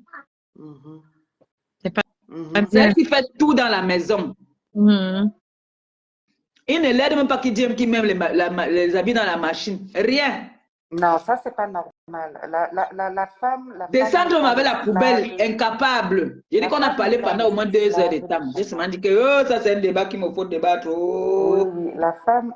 C'est elle qui fait tout dans la maison. Il ne l'aide même pas qu'il met les habits dans la machine. Rien. Non, ça, c'est pas normal. La femme... Descendre avec la poubelle, incapable. J'ai dit qu'on a parlé pendant au moins 2 heures de temps. J'ai seulement dit que ça, c'est un débat qu'il me faut débattre. Oui, la femme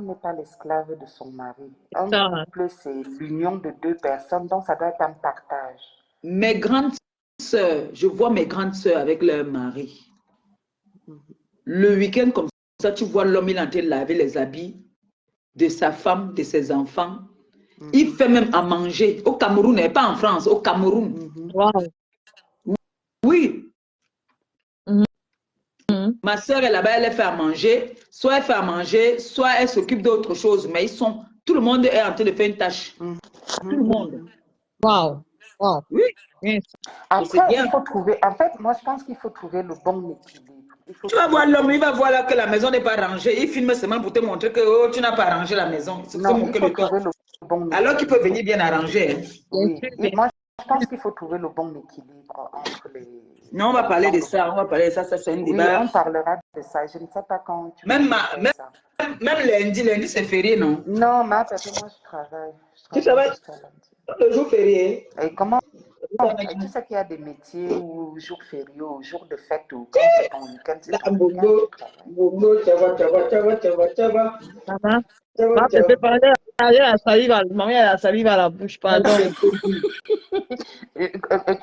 n'est pas l'esclave de son mari. Un couple, c'est l'union de 2 personnes, donc ça doit être un partage. Mes grandes sœurs, je vois mes grandes sœurs avec leur mari. Le week-end, comme ça, tu vois l'homme, il est en train de laver les habits de sa femme, de ses enfants. Il fait même à manger au Cameroun, et pas en France, au Cameroun. Oui. Ma soeur est là-bas, elle fait à manger. Soit elle fait à manger, soit elle s'occupe d'autre chose. Mais tout le monde est en train de faire une tâche. Tout le monde. Wow. Oui. Après, il faut trouver... En fait, moi, je pense qu'il faut trouver le bon équilibre. Tu vas voir l'homme, il va voir là que la maison n'est pas rangée. Il filme seulement pour te montrer que tu n'as pas rangé la maison. Non, il faut trouver le bon alors qu'il peut venir bien arranger. Oui. Moi, je je pense qu'il faut trouver le bon équilibre entre les Non, on va parler temps de de ça, on va parler de ça, ça c'est un Oui, débat. on parlera de ça. Je ne sais pas quand tu Même, comptes faire ça. même lundi c'est férié, non? Non, ma papa, moi je travaille. Je Tu travaille travailles jusqu'à lundi. le jour férié. Et comment et tu sais qu'il y a des métiers où jour férié, ou jour de fête, ou quand c'est ton week-end, c'est La ton week-end, bongo, tu travailles. bongo, tchava, tchava, tchava, tchava, tchava, Maman, tchava, ma bébé, tchava. maman, il y a la salive maman, il y a la salive à la bouche, pardon.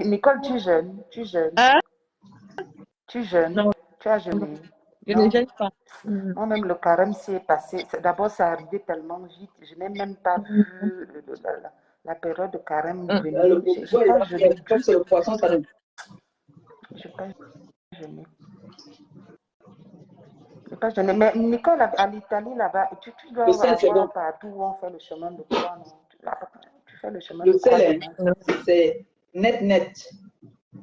Nicole, tu jeûnes, tu jeûnes, Hein? tu jeûnes, Non, tu as non, jeûné. je ne Non, gêne pas. Mhm. moi-même, le carême s'y est passé. D'abord, ça arrivé tellement vite. Je n'ai même pas Mhm. vu la période de carême Mhm. Le venir. Je bongo, n'ai pas jeûné du comme c'est le tout. poisson, ça ne. Je n'ai pas jeûné. Je n'ai pas jeûné. Mais Nicole, à l'Italie, là-bas, tu dois Le sel, c'est bon. avoir partout où on fait le chemin de croix, non? Tu fais le chemin Le de croix sel, demain. c'est net, net.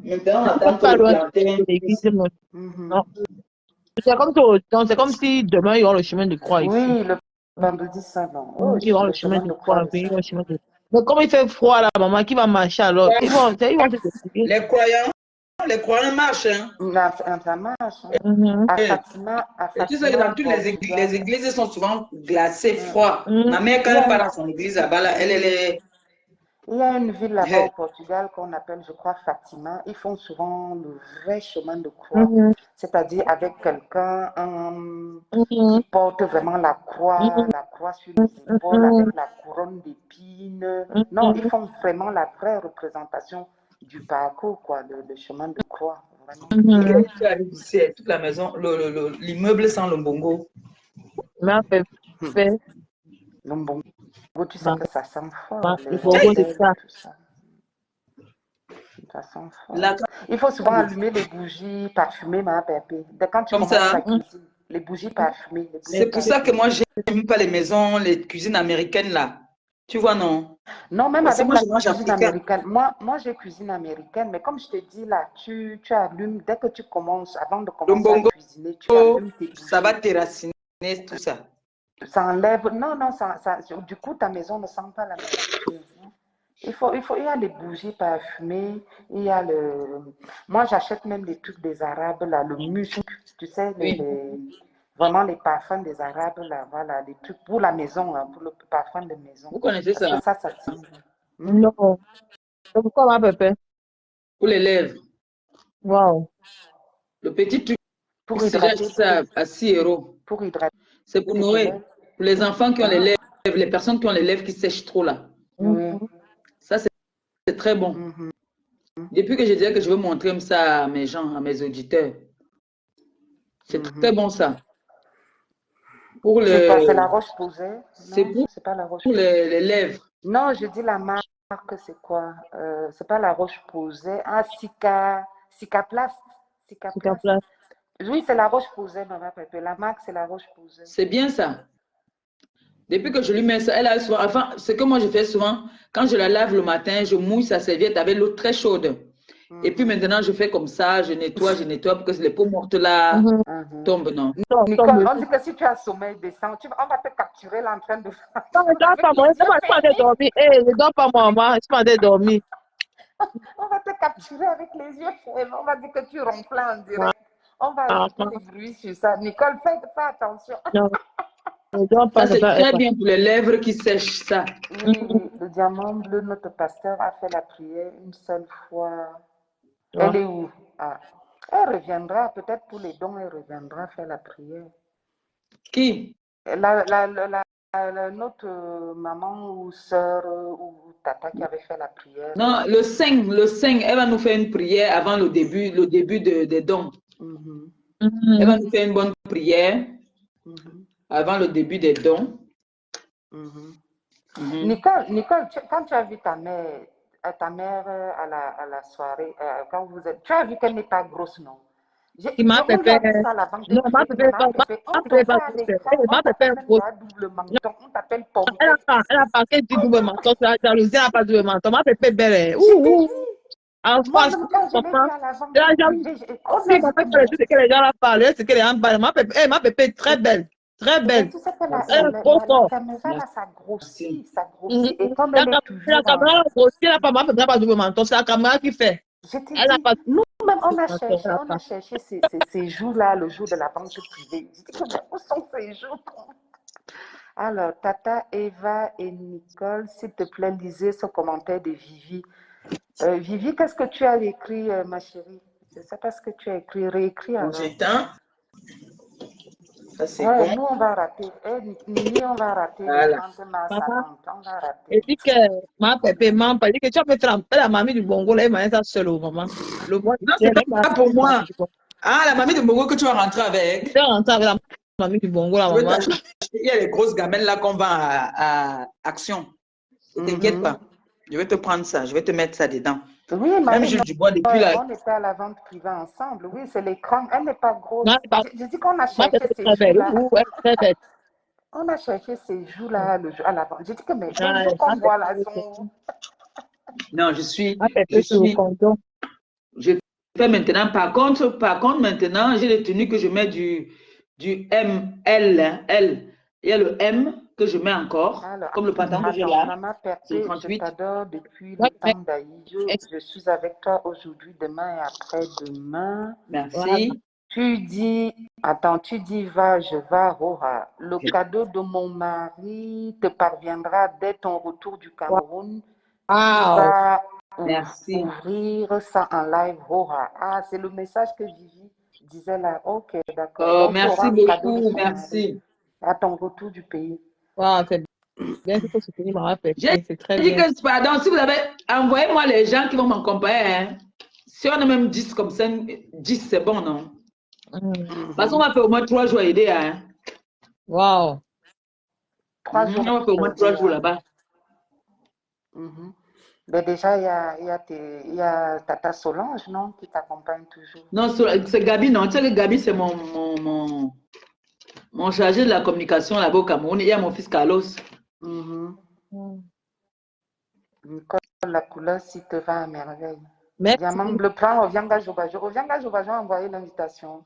Maintenant, on On attend ne que pas le loin plantain de l'église, pousse. non. Mhm. Non. C'est comme si demain, ils auront le chemin de croix ici. Oui, le vendredi saint, non. Oh, Ils auront le le chemin chemin de de croix croix, le oui, ils auront le chemin samedi. de. Mais comme il fait froid là, maman, qui va marcher alors? Ils vont se fatiguer. Les croyants marchent. Hein. Ça marche. Hein. Mhm. À Et tu sais que Fatima, dans au toutes les Portugal. églises sont souvent glacées, froides. Mhm. Ma mère, quand Il y elle a part une, dans son église là-bas, là, elle est. il y a une ville là-bas au Portugal qu'on appelle, je crois, Fatima. Ils font souvent le vrai chemin de croix, Mhm. c'est-à-dire avec quelqu'un qui Mhm. porte vraiment la croix sur les épaules Mhm. avec la couronne d'épines. Non, ils Mhm. font vraiment la vraie représentation du parcours, quoi, le chemin de croix, vraiment. Mhm. Tu arrives ici, toute la maison, l'immeuble sans le bongo. Mais après, fait, Le bongo, tu sais bah, que ça sent bah, fort, le les bongo, c'est rondelles et ça. tout ça. Ça sent Là, fort. Il faut souvent allumer les bougies parfumées, ma pépé. Dès quand tu comme commences ça. la Mhm. cuisine, les bougies parfumées, les C'est bougies pour ça que parfumées. moi, j'aime pas les maisons, les cuisines américaines là. Tu vois, non? Non, même Parce que avec moi, la je mange cuisine africain. américaine. Moi j'ai cuisine américaine, mais comme je te dis là, tu allumes, dès que tu commences, avant de Le commencer à bongo, cuisiner, tu allumes tes ça va bougies. terraciner tout ça. Ça enlève. Non, non, du coup, ta maison ne sent pas la nourriture. Non. Il y a les bougies parfumées, il y a le. Moi, j'achète même les trucs des Arabes, là, le musc, tu sais, Oui. vraiment les parfums des Arabes, là, voilà, les trucs pour la maison, hein, pour le parfum de maison. Vous connaissez Parce que ça? ça tient. Non. C'est pourquoi ma pépé? Pour les lèvres. Wow. Le petit truc, Pour c'est j'ai acheté hydrater, ça à 6 euros. pour hydrater C'est pour tes Noël. lèvres. Pour les enfants qui ont les Ah, lèvres, les personnes qui ont les lèvres qui sèchent trop là. oui. Mhm. Ça, c'est très bon. Mhm, Depuis que je disais que je veux montrer ça à mes gens, à mes auditeurs, c'est très mhm. bon ça. Pour C'est quoi? C'est le, la roche posée? c'est Non, pour c'est pas la roche posée. les lèvres. Non, je dis la marque, c'est quoi? C'est pas la roche posée. Ah, Cicaplast. C'est ta Cicaplast. place. Oui, c'est la roche posée, maman Pépé. La marque, c'est la roche posée. C'est bien ça. Depuis que je lui mets ça, elle a souvent, enfin, ce que moi je fais souvent, quand je la lave le matin, je mouille sa serviette avec l'eau très chaude. Et puis maintenant, je fais comme ça, je nettoie pour que les peaux mortes là Mhm. Mhm. tombent, non? Non, Nicole, tombe. on dit que si tu as sommeil décent, on va te capturer là en train de Non, je dors avec pas, les moi. Je yeux suis en train de fermés. dormir. Eh, je dors pas, moi. Je suis en train de dormir. On va te capturer avec les yeux fermés. On va dire que tu ronfles en direct. On va ajouter Maman. des bruits sur ça. Nicole, fais attention. Non, je dors Ça, pas, c'est c'est ça. très bien pour les lèvres qui sèchent ça. Oui, oui, le diamant bleu, notre pasteur a fait la prière une seule fois. Ouais. Elle est où? Ah. Elle reviendra, peut-être pour les dons, elle reviendra faire la prière. Qui? Notre maman ou soeur ou tata qui avait fait la prière. Non, le 5, elle va nous faire une prière avant le début des dons. Mhm, Elle va Mhm. nous faire une bonne prière mhm, avant le début des dons. mhm. Mhm. Nicole, quand tu as vu ta mère à la soirée, quand vous êtes, tu as vu qu'elle n'est pas grosse, non? Et ma On lui pépé, a dit ça la non, ma vendredi, que pépé, maman, ma on te pépé, fait pas à grosse. Eh, l'écran, on ma pépé t'appelle est même grosse. pas double Non, menton, on t'appelle pompette. elle a pas qu'elle dit double menton, c'est la jalousie, elle n'a pas double menton. Ma pépé est belle. Je t'ai Ouh, ouh. dit, En moi-même, franchement, quand je l'ai vu maman, à l'avant c'est la en jalousie. privé, On ça dit, a ma été pépé, mon. c'est que les gens la parlent, c'est qu'elle est en bas. Ma pépé est très belle. Très Mais belle. tu sais que Elle a trop la fort. caméra, là, ça Merci. grossit, ça grossit. Et comme La, elle est la toujours caméra, aussi, elle n'a pas double menton. C'est la caméra qui fait. Je t'ai Elle n'a dit, pas nous-mêmes, double menton. Elle n'a on a pas. cherché ces jours-là, le jour de la vente privée. J'ai dit, que, mais où sont ces jours? Alors, Tata, Eva et Nicole, s'il te plaît, lisez ce commentaire de Vivi. Vivi, qu'est-ce que tu as écrit, ma chérie? Je ne sais pas ce que tu as écrit. Réécris Bon, alors. j'éteins. Ça, c'est Ouais, bon. nous, on va rater. Nini, on va rater le Voilà. 30 mars à Maman, Nantes. On va rater. elle dit que ma pépé m'a pas dit que tu as fait tremper la mamie du Bongo. Là, elle m'a dit ça seule au maman. Le mois Non, c'est elle m'a pas pour dit ça. moi. Ah, la mamie de Bongo que tu vas rentrer avec. Tu es rentrée avec la mamie du Bongo, la Je vais maman. t'acheter. Il y a les grosses gamelles là qu'on vend à Action. Ne t'inquiète pas. Je vais te prendre ça. Je vais te mettre ça dedans. Oui, Même Marie, Jules Dubois, depuis là. on était à la vente privée ensemble. Oui, c'est l'écran. Elle n'est pas grosse. Non, J'ai dit qu'on a ma cherché pépé est ces très belle. jours-là. Ouh, elle est très belle. On a cherché ces jours-là, le jour à la vente. J'ai dit que mais les Ah, jours qu'on ma voit là pépé sont. Non, ma pépé sur le canton. Je fais maintenant. Par contre, maintenant, j'ai les tenues que je mets du M, L, hein, L. Il y a le M que je mets encore, Alors, comme le pantalon que j'ai attends, là. Maman C'est le Perpé, je 38. t'adore depuis Ma le temps d'Aïe. Je suis avec toi aujourd'hui, demain et après-demain. Voilà. Merci. Tu dis, attends, tu dis va, je vais, Roha. Le cadeau de mon mari te parviendra dès ton retour du Cameroun. Tu Wow. vas Merci. ouvrir ça en live, Roha. Ah, c'est le message que Vivi disait là. Ok, d'accord. Oh, Donc, tu auras merci un cadeau de beaucoup. son mari Merci. à ton retour du pays. Wow, c'est bien qu'il faut soutenir ma J'ai pépé. C'est très dit bien. que, pardon, si vous avez, envoyez-moi les gens qui vont m'accompagner. Hein. Si on a même 10 comme ça, 10, c'est bon, non? Parce qu'on va faire au moins 3 jours à aider. Hein. Wow. 3 jours. On va faire au moins 3 jours là-bas. Mais déjà, il y a Tata Solange, non, qui t'accompagne toujours. Non, c'est Gabi, non. Tu sais que Gabi, c'est mon chargé de la communication là-bas au Cameroun. Il y a mon fils Carlos. Nicole, la couleur, si te va à merveille. Merci. Diamant bleu prend Ovianga Jobajo. Ovianga Jobajo a envoyé l'invitation.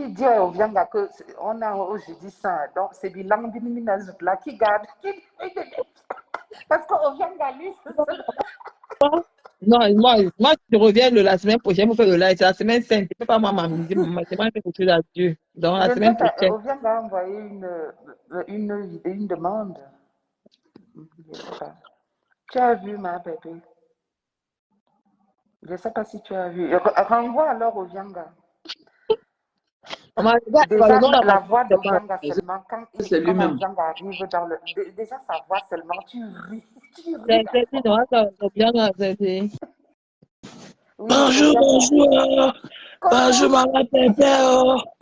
Dis à Ovianga qu'on a au jeudi saint. Donc, c'est bilan d'une là qui garde. Parce qu'Ovianga, lui, Non, moi, je reviens la semaine prochaine pour faire le live. C'est la semaine sainte. Je ne peux pas m'amuser. Maman, c'est moi qui quelque chose à Dieu. Donc, la semaine prochaine. Ovianga a envoyé une demande. Je sais pas. Tu as vu ma bébé? Je ne sais pas si tu as vu. Renvoie alors Ovianga. Déjà, la voix d'Ovianga seulement, quand Ovianga arrive dans le... Déjà, sa voix seulement, tu ris. Bonjour, bonjour. Bonjour, maman Pépé.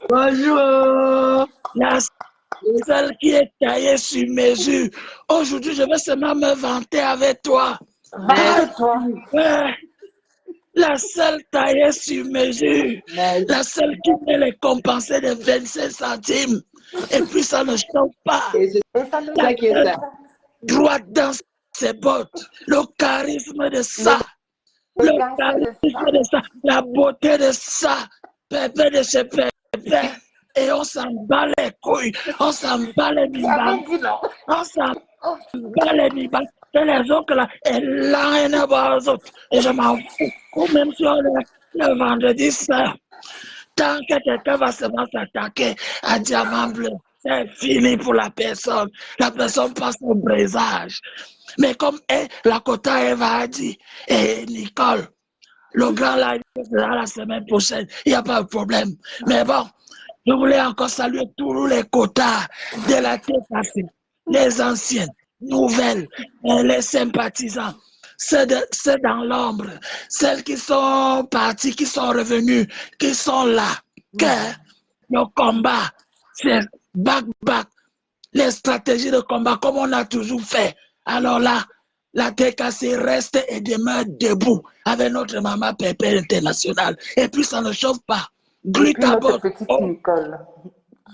Bonjour. La seule qui est taillée sur mesure. Aujourd'hui, je vais seulement me vanter avec toi. Vante-toi. Ouais. La seule taillée sur mesure. La seule qui met les compensés de 25 centimes. Et puis ça ne chauffe pas. Et c'est ça qui est ça. Droite dans ses bottes. Le charisme de ça. Le charisme de ça. La beauté de ça. Pépé de ce pépé. Et on s'en bat les couilles. On s'en bat les mibas. On s'en bat les mibas. Et les autres là, et là, rien à voir aux autres. Et je m'en fous. Ou même sur le vendredi saint. Tant que quelqu'un va seulement s'attaquer à Diamant Bleu, c'est fini pour la personne. La personne passe au brisage. Mais comme la Kota Eva a dit, et Nicole, le grand live sera la semaine prochaine, il n'y a pas de problème. Mais bon, je voulais encore saluer tous les quotas de la TKC, les anciennes, nouvelles, les sympathisants, ceux dans l'ombre, celles qui sont parties, qui sont revenues, qui sont là. Que le combat, c'est back, les stratégies de combat comme on a toujours fait. Alors là, la TKC reste et demeure debout avec notre maman Pépé internationale. Et puis ça ne chauffe pas. Notre petite Nicole.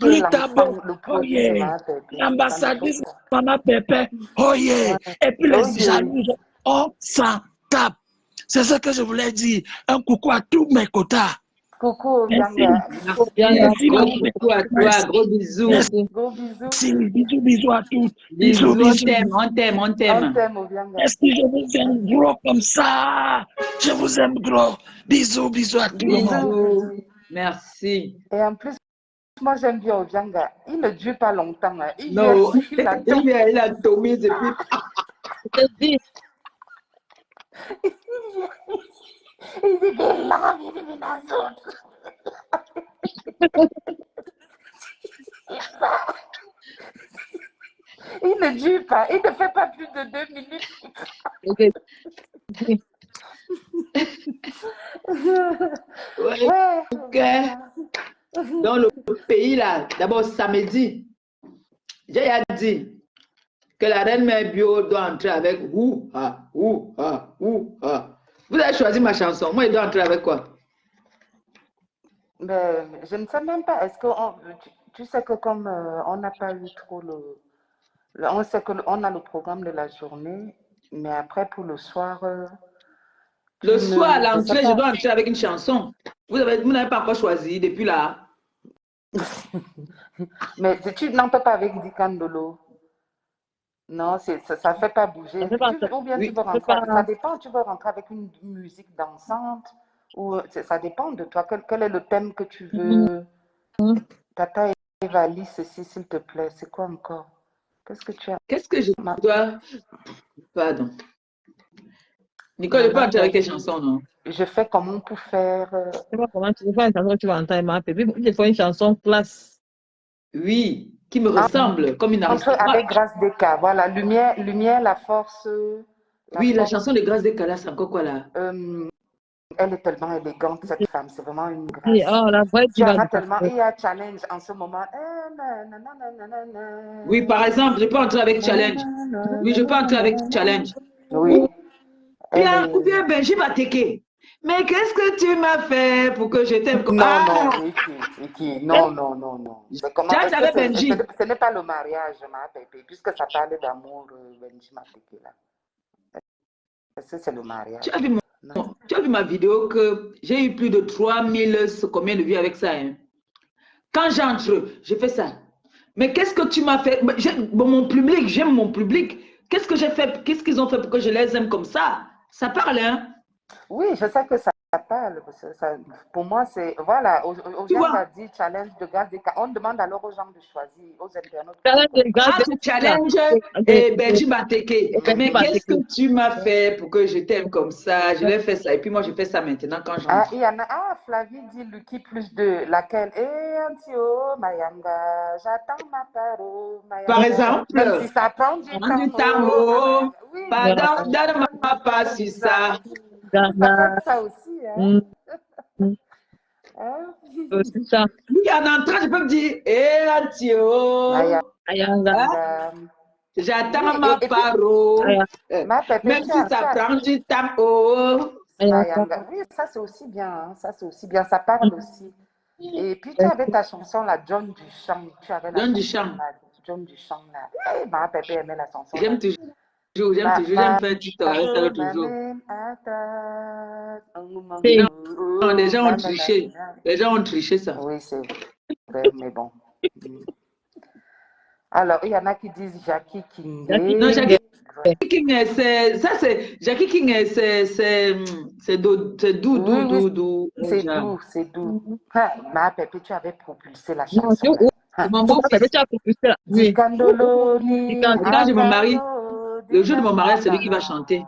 Oh yeah. L'ambassadrice maman Pépé. Oh yeah. Et puis les jaloux, on s'en tape. C'est ce que je voulais dire. Un coucou à tous mes quotas. Coucou Merci. Obianga. Merci. Merci, Gros maman. coucou à toi. Merci. Gros bisous. Gros bisous. Merci. Bisous, bisous à tous. Bisous. Bisous, On bisous. t'aime, on t'aime, on On t'aime. t'aime Obianga. Merci, je vous aime gros comme ça. Je vous aime gros. Bisous, bisous à tout le monde. Bisous. Bisous. Merci. Et en plus, moi j'aime bien Obianga. Il ne dure pas longtemps. Hein. Il Non, vient, il attend. il a tombé depuis. Je te dis, Il dit que là, il dit que la zone. Il ne dure pas. Il ne fait pas plus de 2 minutes. je te dis. Ouais, Ouais. ok. Dans le pays là, d'abord samedi, j'ai dit que la reine mère bio doit entrer avec ouha, ouha, ouha. Vous avez choisi ma chanson. Moi, il doit entrer avec quoi? Mais je ne sais même pas. Est-ce que tu sais que comme on n'a pas eu trop on sait que on a le programme de la journée, mais après pour le soir. Le soir, à je sais l'entrée, je pas. dois entrer avec une chanson. Vous n'avez pas encore choisi depuis là. Mais tu n'entres pas avec Dikandolo. Non, ça ne fait pas bouger. Ça fait pas, Ou bien tu Oui. veux ça fait rentrer, ça pas. dépend, tu veux rentrer avec une musique dansante ou ça dépend de toi. Quel est le thème que tu veux? Tata Evali, ceci, s'il te plaît. C'est quoi encore? Qu'est-ce que tu as? Qu'est-ce que je dois... Pardon. Nicole, je peux Maman entrer avec tes Evali, chansons, non? je fais comment pour faire. Je sais pas comment tu veux faire une chanson que tu vas entendre, ma bébé. Il faut une chanson classe. Oui, qui me ressemble comme une Entre aristocrate. avec Grâce Deka. Voilà, lumière, la force. Oui, la chanson de Grâce des Calas, c'est encore quoi là? Elle est tellement élégante, cette femme. C'est vraiment une Et, grâce. oh, la vraie Tu en diva as du tellement. Cameroun. Il y a challenge en ce moment. Nanana. Oui, par exemple, je peux entrer avec Challenge. Oui, je peux entrer avec Challenge. Oui. Ou bien Benji Mateke. Mais qu'est-ce que tu m'as fait pour que je t'aime comme... Non, Ah! Vicky. Non. Mais comment Challenge est-ce avec que Benji. ce n'est pas le mariage, ma bébé, puisque ça parle d'amour, Benji Mateke, là. Est-ce que c'est le mariage? Tu as vu, Non. tu as vu ma vidéo que j'ai eu plus de 3000 combien de vues avec ça, hein? Quand j'entre, je fais ça. Mais qu'est-ce que tu m'as fait? Mon public, j'aime mon public. Qu'est-ce que j'ai fait? Qu'est-ce qu'ils ont fait pour que je les aime comme ça? Ça parle, hein? Oui, je sais que ça parle. Pour moi, c'est. Voilà, aux Tu gens vois? a dit challenge de gaz des cas. On demande alors aux gens de choisir, aux internautes. Challenge de grâce. Entre Challenge et Benji Mateke. Mais qu'est-ce que tu m'as fait pour que je t'aime comme ça? Je l'ai fait ça. Et puis moi, je fais ça maintenant quand Ah, j'entre. il y en a. Ah, Flavie dit Lucky plus 2. Laquelle? Eh, Antio, Mayanga, j'attends ma parole, Par Mayanga. exemple, Même si ça prend du prends du temps. temps, Oh, oh, oui, pardon, donne-moi pas sur ça. ça peut être ça aussi, hein? Hein? C'est ça. Oui, en entrant, je peux me dire, eh, Antio, Ayanga. hein? J'attends Oui, ma et puis, parole. ma pépé, Même si ça prend du temps, oh. Mayanga. Oui, ça c'est aussi bien, hein. Ça c'est aussi bien, ça parle aussi. Et puis tu avais ta chanson là, John Duchamp. Tu avais la John chanson Duchamp. là, John Duchamp là. Eh, ma pépé aimait la chanson là. J'aime toujours, j'aime faire TikTok avec ça l'autre jour. Non, les gens ont triché. Les gens ont triché ça. Oui, c'est vrai, mais bon. Alors, il y en a qui disent Jackie Kingé. Non, Jackie King, Jackie King, c'est doux. C'est doux, c'est doux. Ah, ma pépé, tu avais propulsé la Non, chanson là. Ah. Mon beau-fils, tu as propulsé là. Oui. Dikandolo ni quand je me marie, le jour de mon mariage, c'est lui qui va chanter.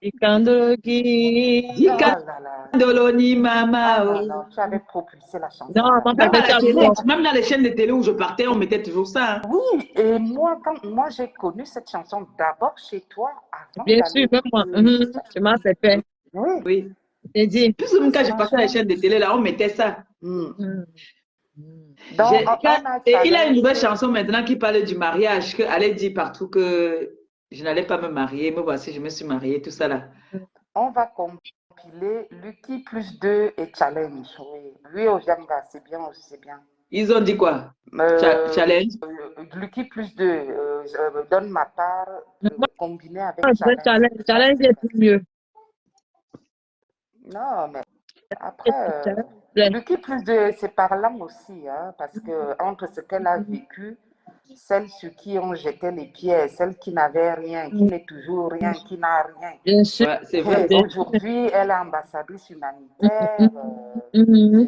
Ikandologi. Oh là là. Dikandoloni mama. Ah Oh. non, tu avais propulsé la chanson. Non, là. ma Même bébé, à tu la as télé, propulsé. même dans les chaînes de télé où je partais, on mettait toujours ça. Hein. Oui, et moi, quand moi j'ai connu cette chanson d'abord chez toi, avant Bien sûr, même moi. Tu m'as fait peur. Oui. Oui. J'ai dit. Plus même quand je passais à la chaîne de télé, là, on mettait ça. Donc, Et il a une nouvelle chanson maintenant qui parle du mariage, qu'elle allait dire partout que je n'allais pas me marier, me voici, je me suis mariée, tout ça là. On va compiler Lucky plus 2 et Challenge. Oui, Ovianga, c'est bien aussi, c'est bien. Ils ont dit quoi? Challenge? Lucky plus 2, donne ma part, combiné avec Challenge. Challenge est plus mieux. Non, mais Après, Lucky plus de, c'est parlant aussi, hein, parce que entre ce qu'elle a vécu, celle sur qui on jetait les pieds, celle qui n'avait rien, qui n'est toujours rien, qui n'a rien. Bien sûr. Ouais, c'est vrai. Et aujourd'hui, elle est ambassadrice humanitaire,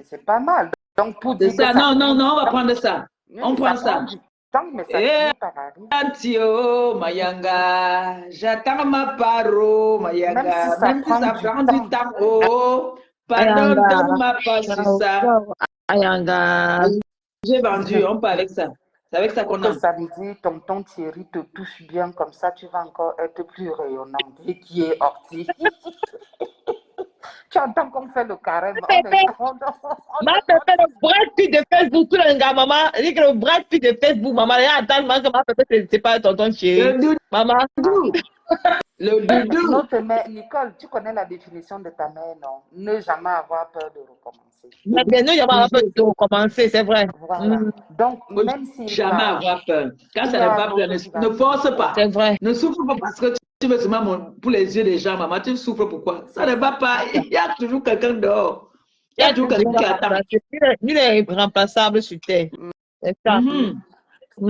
c'est pas mal. Donc, pour C'est dire que ça. ça Non, on va prend prendre ça. On du prend ça. temps, mais ça Eh, finit par arriver. Antio, Mayanga, j'attends ma paro, Mayanga, Même même si si ça ça prend prend du du temps, oh, pardon, Ayanga. donne-moi pas sur ça. Ayanga. J'ai vendu, on part avec ça. C'est avec ça Pour qu'on que a. samedi, tonton Thierry te touche bien, comme ça, tu vas encore être plus rayonnante. Et qui est orti. Tu entends qu'on fait le carême. Ma pépé, le Brad Pitt de Facebook, tout le gars, maman, dit que le Brad Pitt de Facebook, maman, attends, que ma pépé, c'est pas tonton chéri. Le doudou, Maman, le doudou. Notre mère, Nicole, tu connais la définition de ta mère, non? Ne jamais avoir peur de recommencer. mais bien, nous, j'avais un peu de recommencer, c'est vrai. Voilà. Donc, Faut même s'il jamais part, avoir peur. Quand il ça y a n'est un pas peur, autre qui va ne force pas. C'est vrai. Ne souffre pas parce que tu veux seulement pour les yeux des gens, maman. Tu souffres pourquoi? Ça ne va pas. Il y a toujours quelqu'un dehors. Il y a toujours quelqu'un qui attend. Il est remplaçable sur terre. C'est ça. Mhm.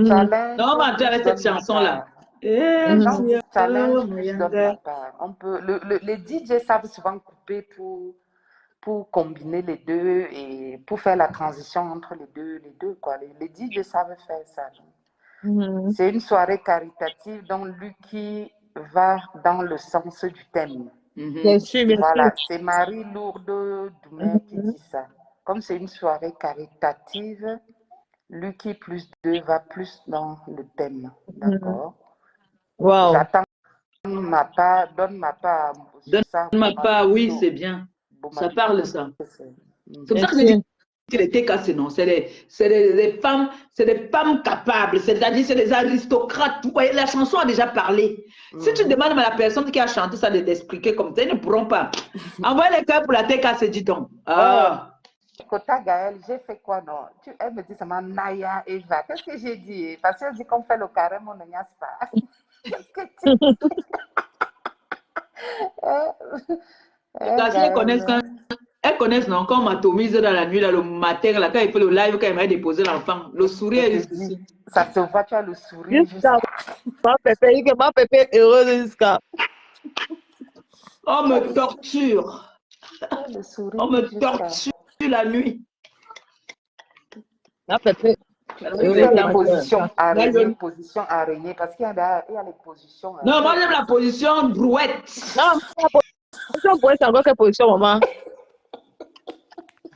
Challenge Non, on va entrer plus avec cette donne ma chanson-là. part. Eh, Non, Dieu, challenge plus Mayanga. donne ma part. On peut, les DJ savent souvent couper pour combiner les deux et pour faire la transition entre les deux quoi. Les DJ savent faire ça. C'est une soirée caritative dont Lucky va dans le sens du thème. Bien sûr, bien Voilà, sûr. c'est Marie-Lourde Doumet qui dit ça. Comme c'est une soirée caritative, Lucky plus 2 va plus dans le thème. D'accord. Wow. J'attends ma part, donne ma part. Donne-moi pas, oui, c'est bien. Ça parle ça. C'est pour ça que je dis que les TKC, non, c'est des femmes capables, c'est-à-dire c'est des aristocrates. Vous voyez, la chanson a déjà parlé. Si tu demandes à la personne qui a chanté ça de t'expliquer comme ça, ils ne pourront pas. Envoie les cœurs pour la TKC, dis donc. Ah. Kota Gaël, j'ai fait quoi, non? Elle me dit seulement Naya et Eva. Qu'est-ce que j'ai dit? Parce qu'elle dit qu'on fait le carême, on ne niaise pas. Qu'est-ce que tu Elles connaissent, non? Quand on m'atomise dans la nuit, là, le matin, là, quand il fait le live, quand il m'a déposé l'enfant, le sourire est ici. Ça se voit, tu as le sourire. Ma pépé est heureuse jusqu'à. On me torture. On me torture la nuit. Ma pépé. Position araignée, parce qu'il y a les positions. Non, moi j'aime la position brouette. Non, la position brouette, c'est encore quelle position, maman?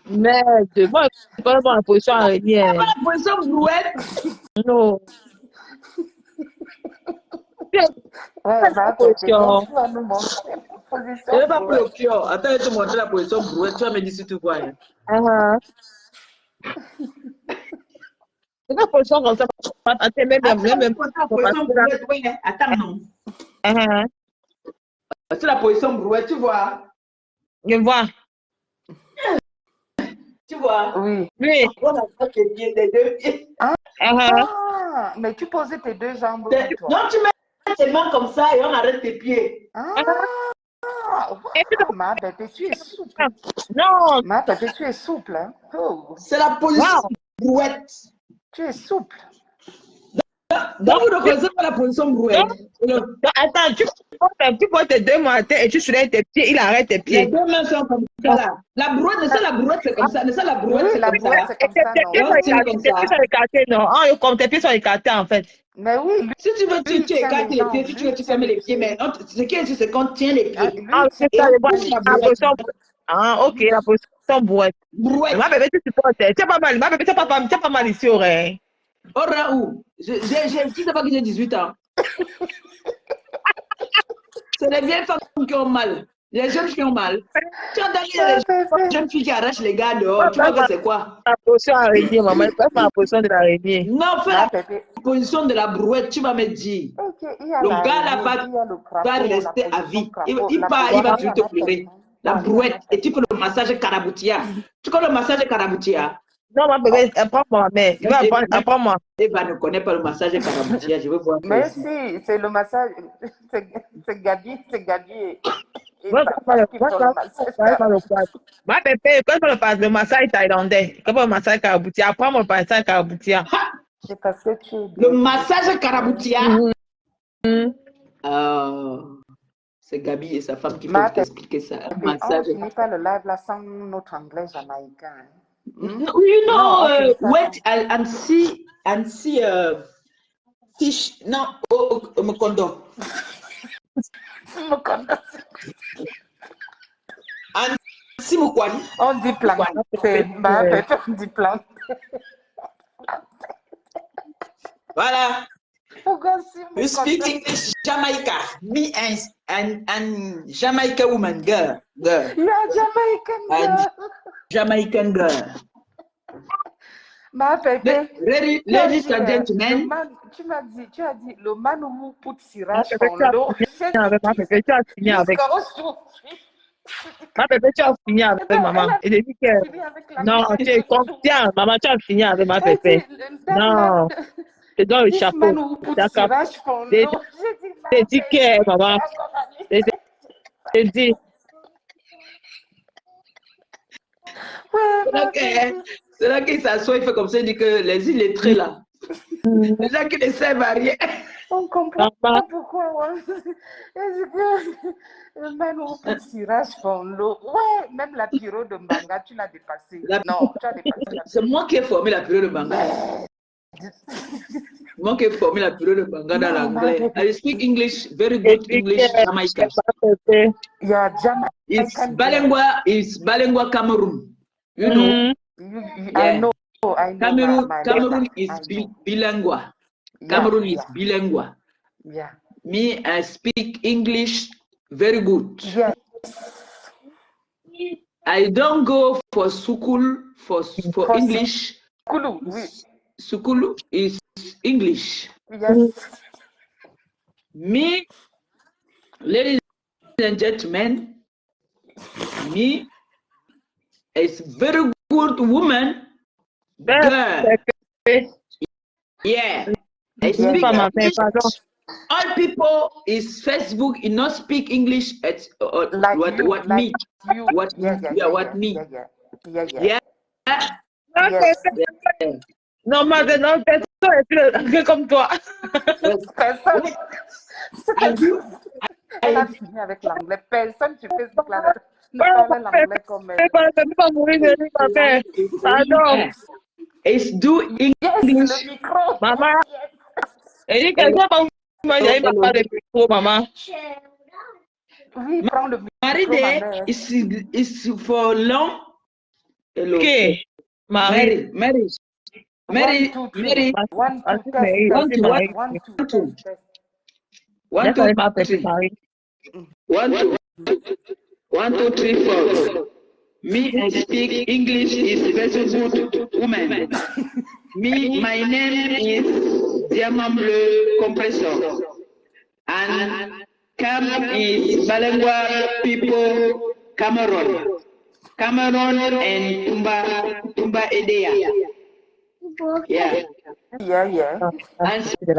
Merde, moi, je parle pas la position araignée. Pas la position brouette. Non. La position. Je ne vais pas pour le cœur. Attends, je vais te montrer la position brouette. Tu vas me dire si tu vois. C'est la position comme ça. Attends, même. Attends, non. C'est la position brouette, tu vois. Je vois. Tu vois? Oui. Oui. On a fait les deux pieds. Mais tu posais tes deux jambes. Non, tu mets tes mains comme ça et on arrête tes pieds. Ma bébé, tu es souple. Non. Ma bébé, tu es souple. Hein? Oh. C'est la position brouette. Tu es souple. Donc, vous ne connaissez pas la position brouette. Attends, tu poses tes deux mains et tu soulèves tes pieds, il arrête tes pieds. Les deux mains sont comme ça là. La brouette, la brouette, c'est comme ça. La brouette, c'est comme ça. Tes pieds sont écartés, non? Comme tes pieds sont écartés, en fait. Mais oui, si tu veux, tu écartes les pieds. Si tu veux, tu fermes les pieds. Mais ce qui est sûr, c'est qu'on tient les pieds. C'est ça, ok, la position brouette. Ma bébé, tu supportes. Tu as pas mal. Ma bébé, tu n'as pas mal ici, aurait. Aura où? Tu sais pas que j'ai 18 ans. C'est les vieilles femmes qui ont mal. Les jeunes filles ont mal. Tu entends les jeunes filles qui arrachent les gars dehors. Tu vois que c'est quoi? La position araignée, maman. Elle fait la position de l'araignée. Non, fais la position de la brouette. Tu vas me dire. Le gars là va rester à vie. Il va toujours te pleurer. La brouette. Et tu fais le massage caraboutia. Tu connais le massage caraboutia? Non, ma bébé, apprends-moi, mais il va apprends-moi. Eva ne connaît pas le massage caraboutia, je veux voir. Mais si, c'est le massage, c'est Gabi. Et Moi, sa quand femme qui font le massage caraboutia. ma bébé, quand je passe le massage thaïlandais, quand le massage caraboutia, après mon massage caraboutia. C'est parce que tu es Le bien. massage Karaboutia. Mhm. C'est Gabi et sa femme qui Ma peuvent t'expliquer ça. Un bébé, on ne massage. finit pas le live là sans notre anglais jamaïcain. Hein. No, you Non, know, on finit pas wait and see fish. No, Mokondo. sans. Me connais. And see Mukwani. On dit planter. Ma bébé, on dit planter. Voilà. Pourquoi si You speak English Jamaica. Me and Jamaica woman, girl. Yeah, Jamaican girl. Jamaican girl. Ma bébé. Ladies and gentlemen. Tu as dit, le man who put Siraj Ma bébé, on tu as l'eau. fini avec ma bébé, tu as fini avec. Jusqu'à aujourd'hui. Ma bébé, tu as fini avec maman. Il dit que. Fini avec la Non, tu es conscient, maman, tu as fini avec ma Elle bébé. dit, Non, tu dois le this chapeau. man who put D'accord. Siraj on J'ai l'eau. dit que, maman. J'ai dit. C'est là qu'il s'assoit, il fait comme ça, il dit que les illettrés là. Les gens qui ne servent à rien. On comprend pas pourquoi. Ouais. Est-ce que le man who put Siraj on l'eau. Ouais, même la pyro de Mbanga, tu l'as dépassé. Non, tu as dépassé la C'est moi qui ai formé la purée de Banga. Moi qui ai formé la purée de Banga dans l'anglais. I speak English, very good English, Jamaica. Yeah, It's Jamaican. Balengua Cameroon. You know? I know. Cameroon is bilingual. Cameroon is bilingual. Yeah. Me, I speak English very good. Yes. I don't go for school for English. Kulu, oui. School is English. Yes. Me, ladies and gentlemen, me is very good woman, girl. Yeah. I speak English. All people is Facebook, you not speak English at Like what you, what like me. you. What me. Yeah. Yes. Non, maintenant, personne n'est plus comme toi. Personne. I do. Elle a fini avec l'anglais. Personne sur Facebook là, ne parle l'anglais comme elle. Pas mourir de lui, ma mère. Pardon. It's do Yes, English. le micro. Maman. Elle dit que je pas vous pas de micro, maman. Oui, prends le micro, Marie ma Day mère. is for long. Hello. Ok. Marie. Mary. One, two, three. One, two, test. One, two, One, two, test. One, two, three. Marie. 1, 2. 1, 2, 3, 4. Me, I speak English is very good woman. Me, my name is Diamant Bleu Compressor. And Cam is Balengua people, Cameroon. Cameroon and Tumba Edea. Yeah. Yeah. And speak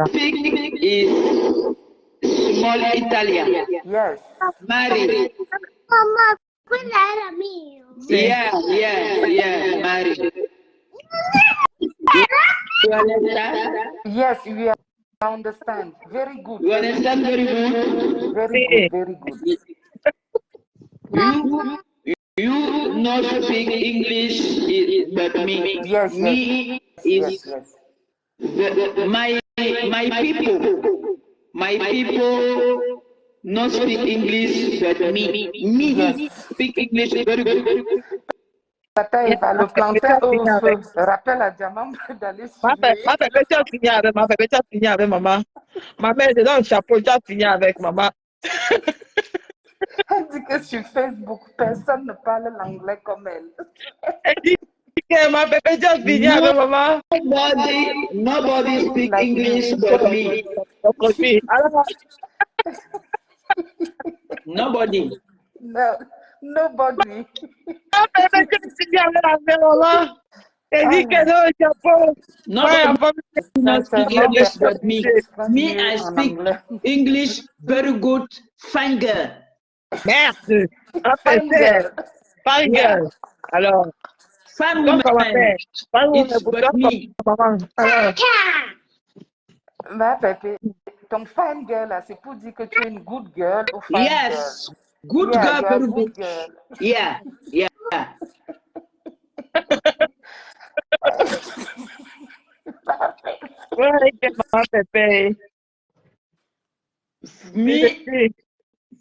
is small Italian. Yes. Mary. Mamma, quella era mio. Yeah, Mary. You understand? Yes, we understand. Very good. You understand very good? Very good. You not speak English, but me. Yes. Me is my people. My people not speak English, but me. Me speak English very good. Tata Eva, le plantain au feu. Rappelle à Diamant d'aller fumer. Ma bébé, tu as fini avec ma bébé, tu as fini avec maman. Ma mère est dans le chapeau, tu as fini avec maman. Elle dit que sur Facebook, personne ne parle l'anglais comme elle. Elle dit que ma bébé, tu as fini avec maman. Nobody speak English but me. Alors, Nobody. No, nobody. ma bébé, tu as fini avec la mère, maman. Elle dit que dans le chapeau. Nobody not speak English but me. Me, I speak English very good, fine girl. Merde. Ah, Fine c'est girl. pas une Yeah. gueule. Alors, Fine toi, comme ma woman. mère. Pas une It's pour but toi, comme me. maman. Alors, Ma Pépé, ton fine girl, là, c'est pour dire que tu es une good girl ou fine girl. Yes. Good Yeah, girl, you are a baby. good girl. Yeah. Yeah. ouais, que maman Pépé. Me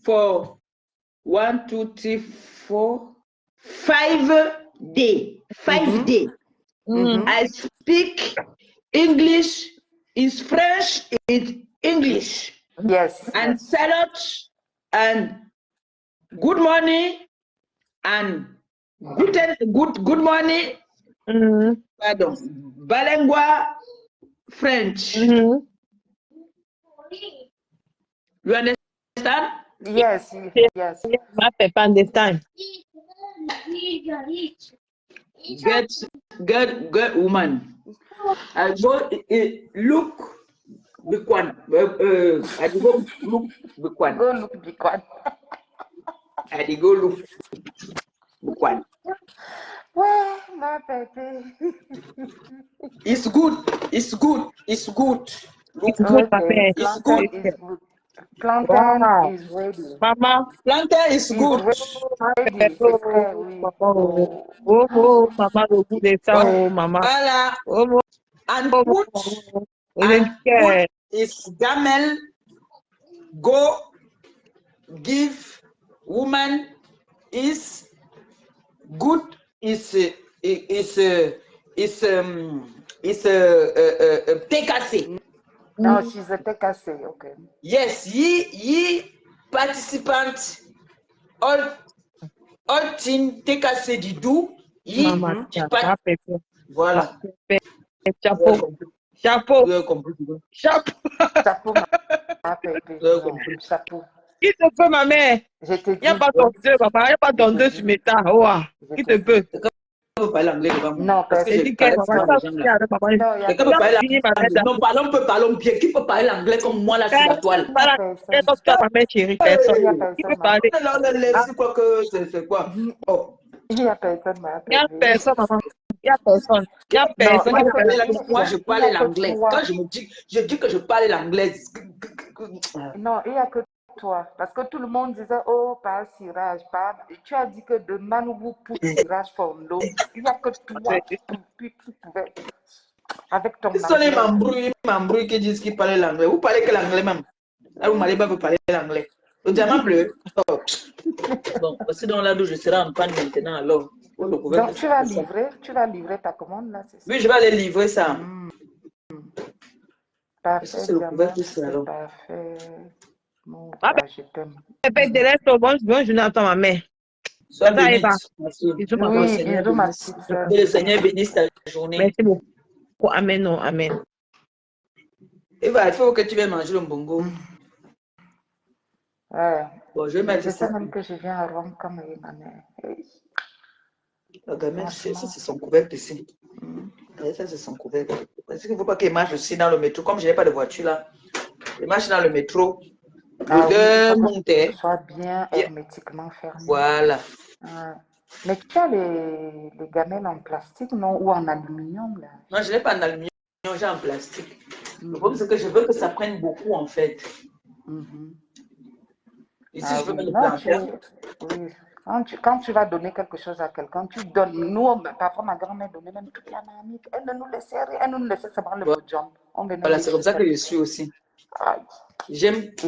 for 1, 2, 3, 4, 5 days. 5 days. I speak English, is French, is English. Yes, And yes. salad and good morning and good morning. Pardon. Balengua French. You understand? Yes, yes. Ma Pépé understand. Get woman. I go look Bikwan. I go look Bikwan. Go look Bikwan. I go look Bikwan. Ouais, ma Pépé. It's good. It's good. It's good. Look, It's good, ma Okay, mère. it's plantain good. is good. Plantain Wow. is ready. Maman. Plantain is Is good. ready, c'est prêt, oui. Maman, maman, le goût de ça, oh, maman. Voilà. Oh, And oh, put oh, and put is gamel. Go give woman is good is TKC. No, she's a TKC, okay. Yes, ye participants all team TKC du do ye maman, ma Pépé. voilà. Chapeau. Chapeau. Vous avez compris. Chapeau. Chapeau, ma Pépé. Vous avez Non, compris. chapeau. Qui te peut, ma mère? Je te Il n'y a dis. pas ton deux, papa. Il n'y a pas ton deux sur mes tas. Oh, qui te peut? Vous parlez anglais devant moi. Non, Parce que J'ai je dit que parlais maman, devant ça les gens finit là. avec maman. Non, il y a Quelqu'un peut parler Fini ma mère. l'anglais. Non, parlons bien. Qui peut parler l'anglais comme moi là sur la toile? Voilà. Et comme toi, ma mère chérie, personne. Il y a Qui peut personne, parler? Non, laissez quoi que c'est quoi? Oh. Il y a personne, ma Il n'y a Pépé. personne, maman. Il n'y a personne. Il n'y a Non, personne qui peut Moi, parler. moi, je parle il y a que l'anglais. toi. Quand je dis que je parle l'anglais. Non, il n'y a que toi. Parce que tout le monde disait, oh, pas Siraj, pas. Et tu as dit que de Manoubou pour Siraj Fondo. Il n'y a que toi qui pouvais. Avec ton Ils sont les anglais. membrouilles qui disent qu'ils parlent l'anglais. Vous parlez que l'anglais même. Là, vous m'allez pas vous parler l'anglais. Le diamant bleu. Oh. Bon, voici donc là où je serai en panne maintenant alors. Donc, tu vas livrer ta commande là, c'est ça? Oui, je vais aller livrer ça. Parfait, C'est le couvert tout c'est alors. parfait. Mon Ah, gars, je t'aime. Pépé, te laisse au bon journée à ton ma mère. Sois Ça y bénite. va. Merci. Bisous, Que maman. le Oui, Seigneur bisous, ma bénisse. petite soeur. Que le Seigneur bénisse ta journée. Merci beaucoup. Amen, non, amen. Eva, il faut que tu viennes manger le mbongo. Ouais. Bon, je vais mettre Je ça. sais même que je viens à Rome comme ma mère. La gamine, ça c'est son couvercle ici. Ça c'est son couvercle. Parce qu'il ne faut pas qu'il marche aussi dans le métro. Comme je n'ai pas de voiture là, il marche dans le métro. Ah, Le monter. Que ce soit bien hermétiquement fermé. Voilà. Mais tu as les gamelles en plastique, non? Ou en aluminium là? Non, je n'ai pas en aluminium, j'ai en plastique. Le problème, c'est que je veux que ça prenne beaucoup en fait. Ici, je veux mettre le plantain. Oui. Quand tu vas donner quelque chose à quelqu'un, tu donnes. Nous, parfois, ma grand-mère donnait même toute la marmite. Elle ne nous laissait rien. Elle nous laissait seulement le jambes. Voilà, c'est comme ça que je suis aussi. J'aime que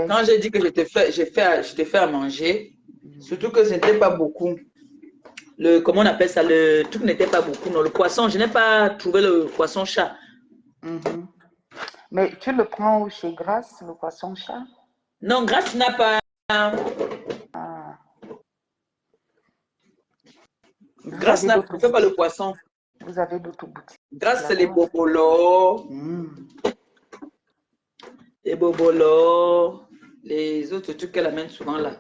quand j'ai dit que je t'ai fait à manger, surtout que ce n'était pas beaucoup. Comment on appelle ça? Le truc n'était pas beaucoup. Non, le poisson, je n'ai pas trouvé le poisson chat. Mais tu le prends chez Grasse, le poisson chat? Non, Grasse n'a pas. Grasse n'a pas le poisson. Vous avez d'autres boutiques? Grasse, c'est les bobolos. Les bobolos. Les autres trucs qu'elle amène souvent là.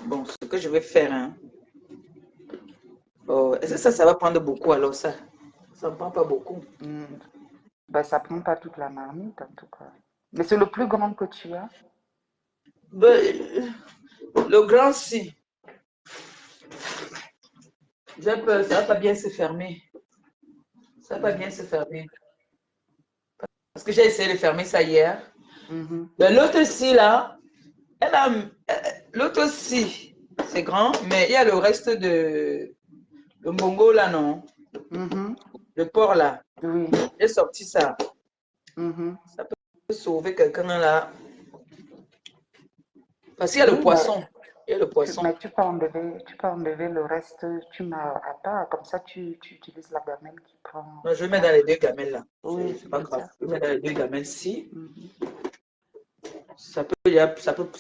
Bon, ce que je vais faire, hein. Oh, est-ce que ça va prendre beaucoup alors ça? Ça ne prend pas beaucoup. Ben, ça ne prend pas toute la marmite en tout cas. Mais c'est le plus grand que tu as? Ben, le grand si. J'ai peur, ça va pas bien se fermer. Ça va pas bien se fermer. Parce que j'ai essayé de fermer ça hier. Mais l'autre si là, elle a l'autre si, c'est grand, mais il y a le reste de le mbongo là, non? Le porc là. Oui. J'ai sorti ça. Ça peut sauver quelqu'un là. Parce qu'il y a le Oui, poisson. Il y a le poisson. mais tu peux enlever le reste, tu mets à part, comme ça tu utilises la gamelle qui prend. Non, je vais mettre dans les deux gamelles là. Oui, C'est pas grave. ça. Je vais mettre dans les deux gamelles ci. Ça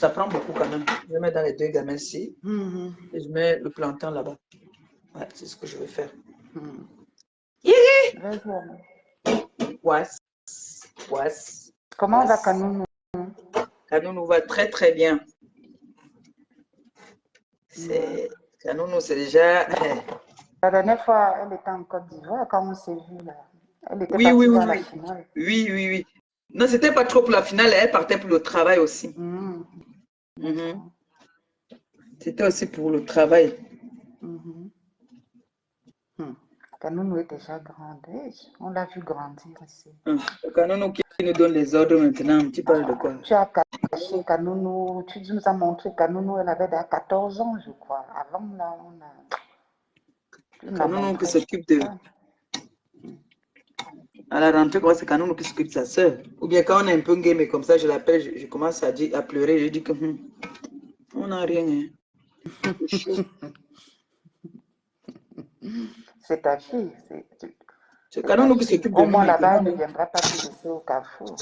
prend beaucoup quand même. Je vais mettre dans les deux gamelles ci. Et je mets le plantain là-bas. Ouais, c'est ce que je vais faire. Ouais. Comment va Kanounou? Kanounou va très très bien. Kanounou, c'est déjà. La dernière fois, elle était en Côte d'Ivoire quand on s'est vu là. Elle était Oui, partie oui, dans oui, la oui. finale. Oui. Non, c'était pas trop pour la finale, elle partait pour le travail aussi. C'était aussi pour le travail. Kanounou est déjà grande. On l'a vu grandir ici. Kanounou qui nous donne les ordres maintenant, tu parles de quoi? Tu as caché Kanounou, tu nous as montré Kanounou, elle avait 14 ans, je crois. Avant là, Kanounou qui s'occupe de. À la rentrée, c'est Kanounou qui s'occupe de sa soeur. Ou bien quand on est un peu game comme ça, je l'appelle, je commence à pleurer, je dis que on n'a rien. Hein. C'est ta fille. C'est Kanounou qui s'occupe de nous. Au moins là-bas, elle ne viendra pas te laisser au carrefour.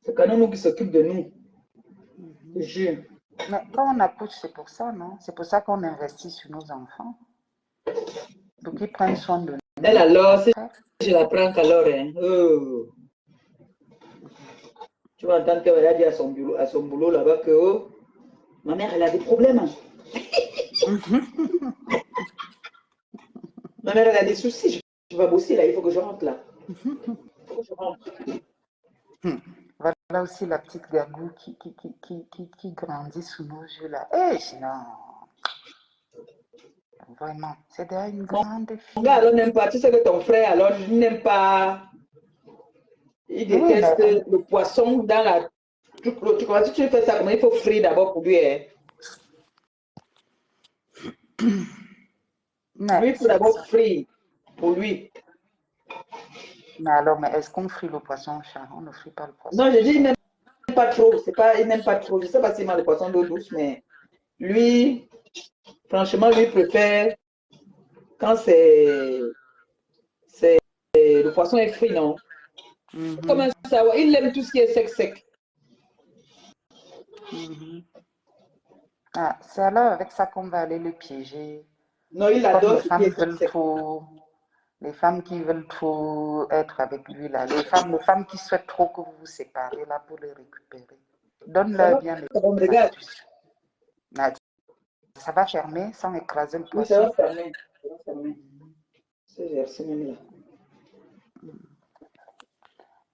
C'est Kanounou qui s'occupe de nous. Je jure. Mais quand on accouche, c'est pour ça, non? C'est pour ça qu'on investit sur nos enfants. Pour qu'ils prennent soin de nous. Elle alors, si je la prends alors, hein. Oh. Tu vas entendre qu'elle a dit à son boulot là-bas que oh, ma mère, elle a des problèmes. Ma mère, elle a des soucis. Je vais bosser là, il faut que je rentre là. Voilà aussi la petite Gagou qui grandit sous nos yeux là. Non. Vraiment, c'est déjà une grande fille. Mon gars, alors n'aime pas. Tu sais que ton frère, alors, il n'aime pas. Il déteste le poisson dans la. Tu commences, si tu fais ça, comment il faut frire d'abord pour lui. Hein? Lui, il faut d'abord frire pour lui. Mais alors, est-ce qu'on frit le poisson chat? On ne frit pas le poisson. Non, je dis, il n'aime pas trop. Il n'aime pas trop. Je ne sais pas s'il aime le poisson d'eau douce, mais lui, franchement, lui préfère quand le poisson est frit, non? Comment ça? Il aime tout ce qui est sec. Ah, c'est alors avec ça qu'on va aller le piéger. Non, il adore ce qui est sec. Les femmes qui veulent trop être avec lui, là. Les femmes qui souhaitent trop que vous vous séparez, là, pour les récupérer. Donne-leur bien les astuces. Ça va fermer sans écraser le poisson. Oui, ça va fermer. C'est même là.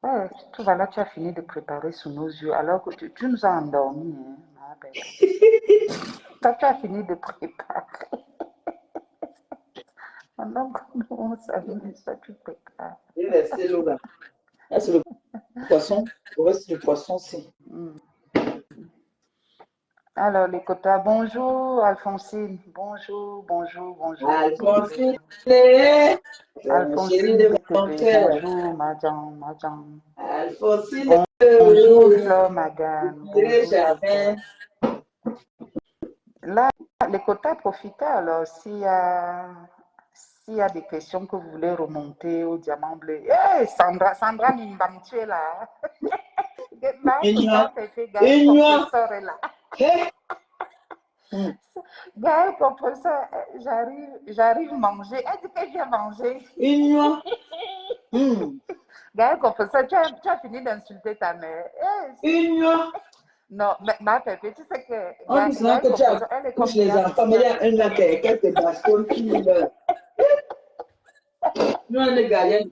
Ouais, tout va là, tu as fini de préparer sous nos yeux, alors que tu nous as endormis. Hein, toi, tu as fini de préparer. Pendant que nous, on s'amuse, ça, tu prépares. Il est resté l'eau là. Là, c'est le poisson. Le reste, c'est le poisson, c'est. Alors, les quotas, bonjour Alphonsine, bonjour. Alphonsine, Alphonsine, bonjour Madame. Alphonsine, bonjour Fleur Magane. Là, les quotas, profitez alors, s'il y a des questions que vous voulez remonter au diamant bleu. Hey, Sandra Nimbam, tu es là. Gaël, professeur, j'arrive manger. Elle dit que je viens manger. Gaël, professeur, tu as fini d'insulter ta mère. Non, mais ma pépé, tu sais que. Gaël, professeur, elle est comme les enfants, mais il y a un là qui te bastonne qui meurt. Nous, on est Gaël.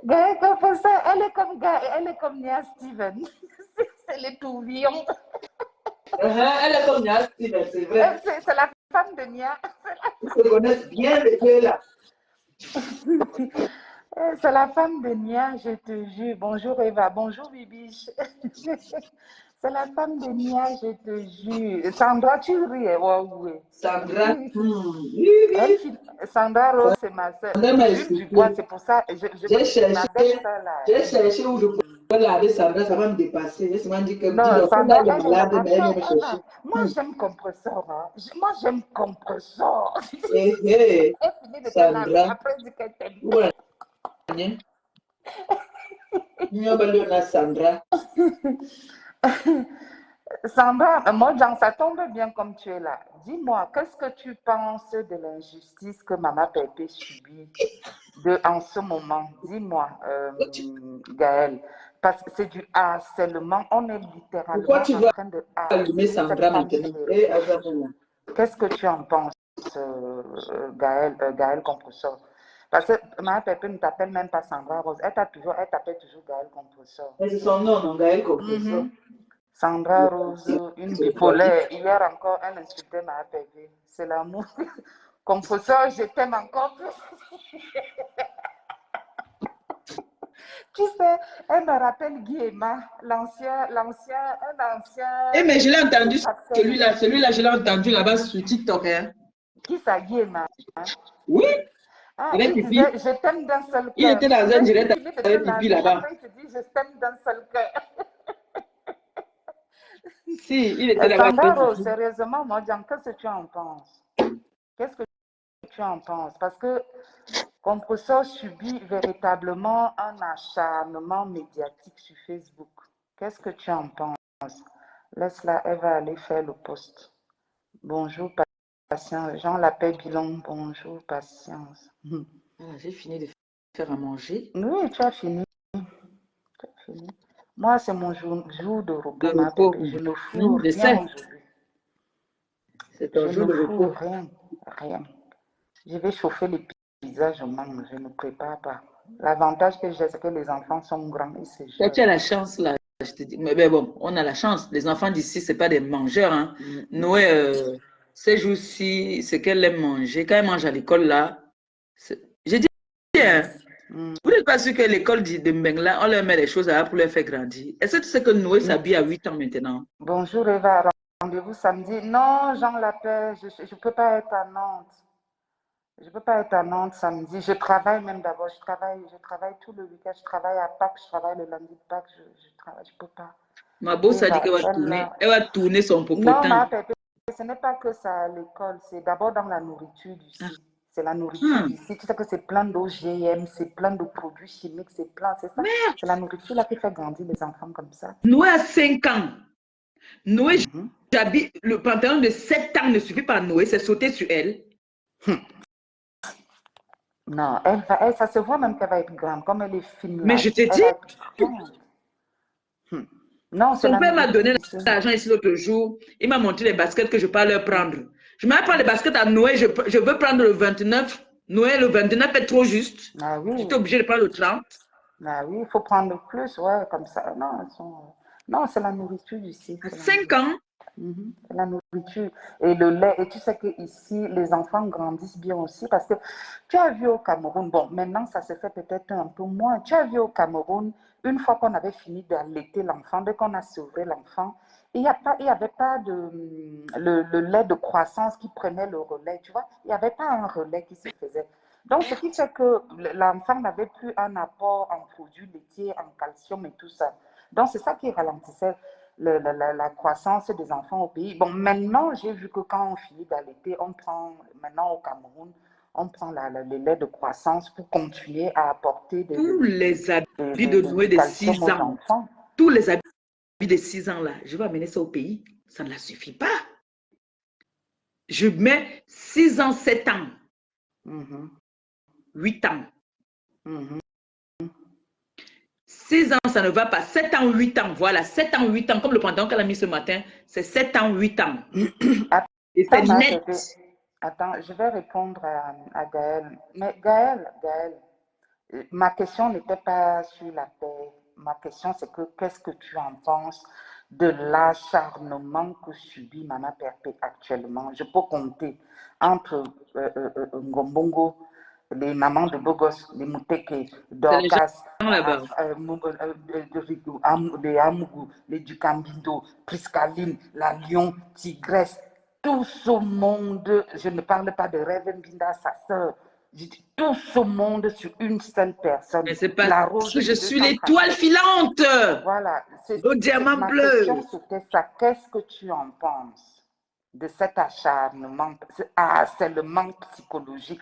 Gaël, professeur, elle est comme Nia Steven. C'est les tourbillons. Elle est comme Nia, c'est vrai. C'est la femme de Nia. Ils se connaissent bien les deux là. C'est la femme de Nia, je te jure. Bonjour Eva, bonjour Bibiche. C'est la femme de Nia, je te jure. Sandra, tu ris, hein? Ouais, ouais. Sandra, Sandra Rose, c'est ma soeur. Sandra m'a Jules Dubois, expliqué. c'est pour ça. J'ai Avec cherché, ça là. j'ai cherché où je pouvais la avec Sandra, ça va me dépasser. J'ai seulement dit que dis Non, donc, là, Sandra, elle est elle est là. malade, mais elle vient me Après, chercher. moi j'aime compresseur. Hein. Moi j'aime compresseur. Eh, eh, Elle finit de te laver. Sandra, Après, elle dit qu'elle t'aime. où est-elle? Sandra. Sandra, moi, Jean, ça tombe bien comme tu es là. Dis-moi, qu'est-ce que tu penses de l'injustice que Maman Pépé subit en ce moment? Dis-moi, Gaël, parce que c'est du harcèlement. On est Pourquoi littéralement tu en vas train de allumer harceler cette Sandra femme sur maintenant? les Eh, réseaux sociaux. Azamou. Qu'est-ce que tu en penses, Gaël Compresseur? Parce que Maman Pépé ne t'appelle même pas Sandra Rose. Elle t'appelle toujours Gaël Compresseur. Mais c'est son nom, non, Gaël Compresseur. Sandra Rose, une bipolaire. Hier encore, elle insultait ma PV. C'est l'amour. Compresseur, je t'aime encore plus. Tu sais, elle me rappelle Guy Emma, l'ancien. Eh, mais je l'ai entendu, celui-là, je l'ai entendu là-bas sur TikTok. Hein. Qui ça, Guy Emma? Oui, Ah, avec il Pipi. disait, je t'aime d'un seul Il cœur. était dans Tu un sais, il direct finit de te avec Pipi laver, là-bas. après il te dit, je t'aime d'un seul cœur. Si, il était là-bas Sandra avec Rose, Pipi. sérieusement, moi, Jean, qu'est-ce que tu en penses? Qu'est-ce que tu en penses? Parce que Compresseur subit véritablement un acharnement médiatique sur Facebook. Qu'est-ce que tu en penses? Laisse-la, elle va aller faire le post. Bonjour, patience. Jean l'appelle bilan. Bonjour, patience. Ah, j'ai fini de faire à manger. Oui, tu as fini. Moi, c'est mon jour de repos, De ma repos. bébé. Je ne fous Je rien sais, aujourd'hui. c'est ton Je jour ne de fous repos. rien. Je vais chauffer les pizzas, je mange, je ne prépare pas. L'avantage que j'ai, c'est que les enfants sont grands et se Toi, tu as gèrent. la chance là, je te dis. Mais bon, on a la chance. Les enfants d'ici, c'est pas des mangeurs. Hein. Noé, ces jours-ci, ce qu'elle aime manger, quand elle mange à l'école là, j'ai dit, hein, vous n'êtes pas sûr que l'école de Mbengla, on leur met des choses là pour leur faire grandir. Est-ce que tu sais que Noé s'habille à 8 ans maintenant? Bonjour Eva, rendez-vous samedi. Non, Jean l'appelle, je ne peux pas être à Nantes. Je ne peux pas être à Nantes samedi. Je travaille même d'abord. Je travaille tout le week-end. Je travaille à Pâques. Je travaille le lundi de Pâques. Je travaille. Je ne peux pas. Ma boss a dit Eva, qu'elle va tourner. Elle va tourner son non, popotin. ma pépé, ce n'est pas que ça à l'école. C'est d'abord dans la nourriture d'ici. C'est la nourriture d'ici. Tu sais que c'est plein d'OGM, c'est plein de produits chimiques, c'est plein, c'est ça. C'est la nourriture là qui fait grandir les enfants comme ça. Noé a 5 ans. Noé, j'habite, le pantalon de 7 ans ne suffit pas à Noé, c'est sauter sur elle. Non, ça se voit même qu'elle va être grande, comme elle est fine là. Mais je te Elle dis, va être grande. Non, c'est son la père m'a donné nourriture. l'argent ici l'autre jour. Il m'a montré les baskets que je peux leur prendre. Je ne vais pas prendre les baskets à Noé, je veux prendre le 29. Noé, le 29 est trop juste. Ah oui. J'étais obligée de prendre le 30. Ah oui, il faut prendre plus, ouais, comme ça. Non, c'est la nourriture ici. À 5 ans. C'est la nourriture. Et le lait. Et tu sais qu'ici, les enfants grandissent bien aussi parce que tu as vu au Cameroun, bon, maintenant ça se fait peut-être un peu moins. Tu as vu au Cameroun, une fois qu'on avait fini d'allaiter l'enfant, dès qu'on a sauvé l'enfant, il n'y avait pas le lait de croissance qui prenait le relais, tu vois. Il n'y avait pas un relais qui se faisait. Donc, ce qui fait que l'enfant n'avait plus un apport en produits laitiers, en calcium et tout ça. Donc, c'est ça qui ralentissait la croissance des enfants au pays. Bon, maintenant, j'ai vu que quand on finit d'allaiter, on prend, maintenant au Cameroun, on prend le lait de croissance pour continuer à apporter Tous les habits de Noé du de calcium 6 aux ans, enfants. tous les habits de 6 ans là, je vais amener ça au pays. Ça ne la suffit pas. Je mets 6 ans, 7 ans, 8 ans. 6 ans, ça ne va pas. 7 ans, 8 ans, voilà. 7 ans, 8 ans, comme le pantalon qu'elle a mis ce matin, c'est 7 ans, 8 ans. Et c'est net. Attends, je vais répondre à Gaël. Mais Gaël, ma question n'était pas sur la paix. Ma question, c'est que qu'est-ce que tu en penses de l'acharnement que subit Mama Perpé actuellement. Je peux compter entre Ngombongo, les mamans de Bogos, les Mouteke, C'est les Dorcas, gens là-bas. les Amougou, les Ducambindo, Priscaline, la Lion, Tigresse, tout ce monde, je ne parle pas de Reverend Binda, sa sœur, je dis tout ce monde sur une seule personne. Mais c'est pas La rose que je de suis 230. l'étoile filante Voilà, au diamant ma bleu. question c'était ça. Qu'est-ce que tu en penses de cet acharnement, ce harcèlement psychologique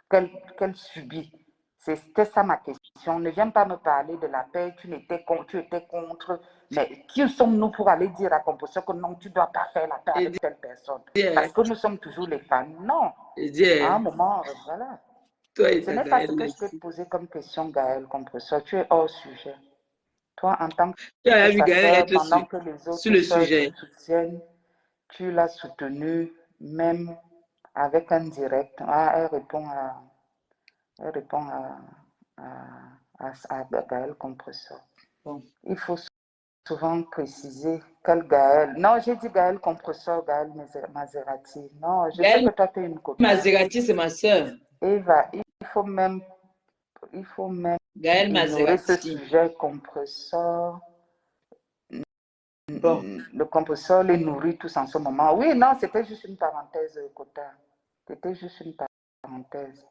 qu'elle subit? C'était ça ma question. Ne viens pas me parler de la paix, tu étais contre, mais qui sommes-nous pour aller dire à Composteur que non, tu ne dois pas faire la paix avec telle personne? Parce que nous sommes toujours les femmes. Non. À un moment, voilà. Toi et Ce ta n'est pas ce Gaëlle que je peux te ici. poser comme question, Gaël Composteur. Tu es hors sujet. Toi, en tant Tu as que vu sa Gaëlle sœur, être pendant que les sur autres le sœurs sujet. se soutiennent, tu l'as soutenue même avec un direct. Ah, elle répond à Gaël Compresseur. Bon. Il faut souvent préciser quel Gaël. Non, j'ai dit Gaël Compresseur, Gaël Maserati. Non, je sais Gaëlle que toi, tu es une copine. Maserati, c'est ma sœur. Eva, il faut même Gaëlle ignorer ce Maserati. sujet Compresseur. Bon. Le compresseur les nourrit tous en ce moment. Oui, non, c'était juste une parenthèse, Kota. C'était juste une parenthèse.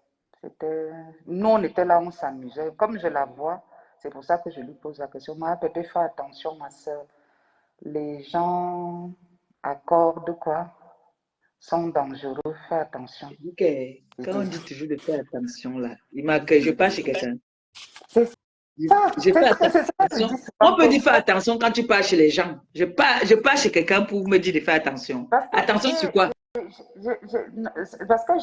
Nous, on était là, on s'amusait. Comme je la vois, c'est pour ça que je lui pose la question. Peut-être fais attention, ma soeur. Les gens accordent quoi? Sont dangereux. Fais attention. Ok. Quand on dit toujours de faire attention, là, il m'a que je pas chez quelqu'un. C'est ça. Je fais C'est ça que je attention. dis On peut souvent. dire faire attention quand tu pars chez les gens. Je pars chez quelqu'un pour me dire de faire attention. Parce que Attention sur quoi? Parce que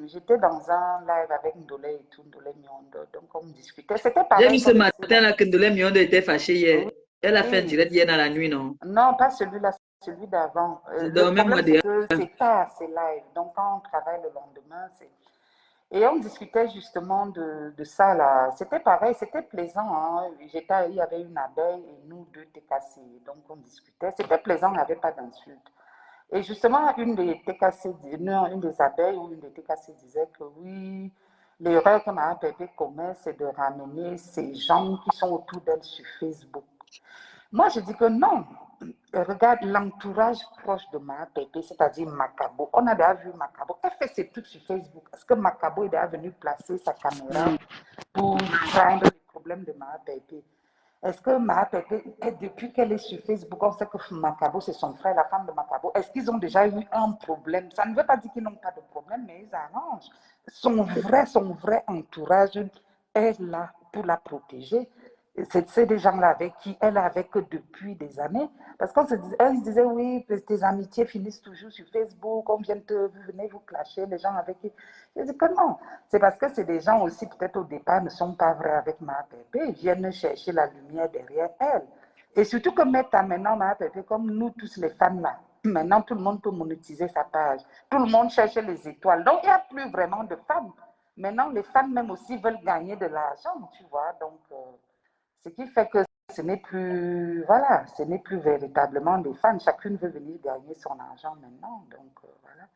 j'étais dans un live avec Ndolé et tout, Ndolé Miondo, donc on discutait. C'était J'ai pareil vu ce comme matin là que Ndolé Miondo était fâchée hier. Elle a fait un Oui. direct hier dans la nuit, non? Non, pas celui-là, celui d'avant. Je Le dormais moi problème, c'est déjà. que c'est tard, c'est live. Donc, quand on travaille le lendemain, c'est... Et on discutait justement de ça, là. C'était pareil, c'était plaisant. Hein. Il y avait une abeille et nous deux TKC. Donc, on discutait. C'était plaisant, il n'y avait pas d'insultes. Et justement, une des TKC, une des abeilles ou une des TKC disait que oui, l'erreur que Mme Pépé commet, c'est de ramener ces gens qui sont autour d'elle sur Facebook. Moi, je dis que non. Regarde l'entourage proche de Mme Pépé, c'est-à-dire Macabo. On a déjà vu Macabo. Elle fait ses trucs sur Facebook. Est-ce que Macabo est déjà venu placer sa caméra pour prendre les problèmes de Mme Pépé? Est-ce que Mme Pépé, depuis qu'elle est sur Facebook, on sait que Macabo, c'est son frère, la femme de Macabo. Est-ce qu'ils ont déjà eu un problème? Ça ne veut pas dire qu'ils n'ont pas de problème, mais ils arrangent. Son vrai entourage est là pour la protéger. C'est des gens-là avec qui elle est avec depuis des années. Parce qu'elle se disait, oui, tes amitiés finissent toujours sur Facebook, on vient vous venez vous clasher, les gens avec qui. Je dis que non. C'est parce que c'est des gens aussi, peut-être au départ, ne sont pas vrais avec ma Pépé, ils viennent chercher la lumière derrière elle. Et surtout que maintenant, ma Pépé, comme nous tous les fans là, maintenant tout le monde peut monétiser sa page. Tout le monde cherche les étoiles. Donc il n'y a plus vraiment de fans. Maintenant, les fans même aussi veulent gagner de l'argent, tu vois. Donc, ce qui fait que ce n'est plus, voilà, ce n'est plus véritablement des fans. Chacune veut venir gagner son argent maintenant. Donc, voilà.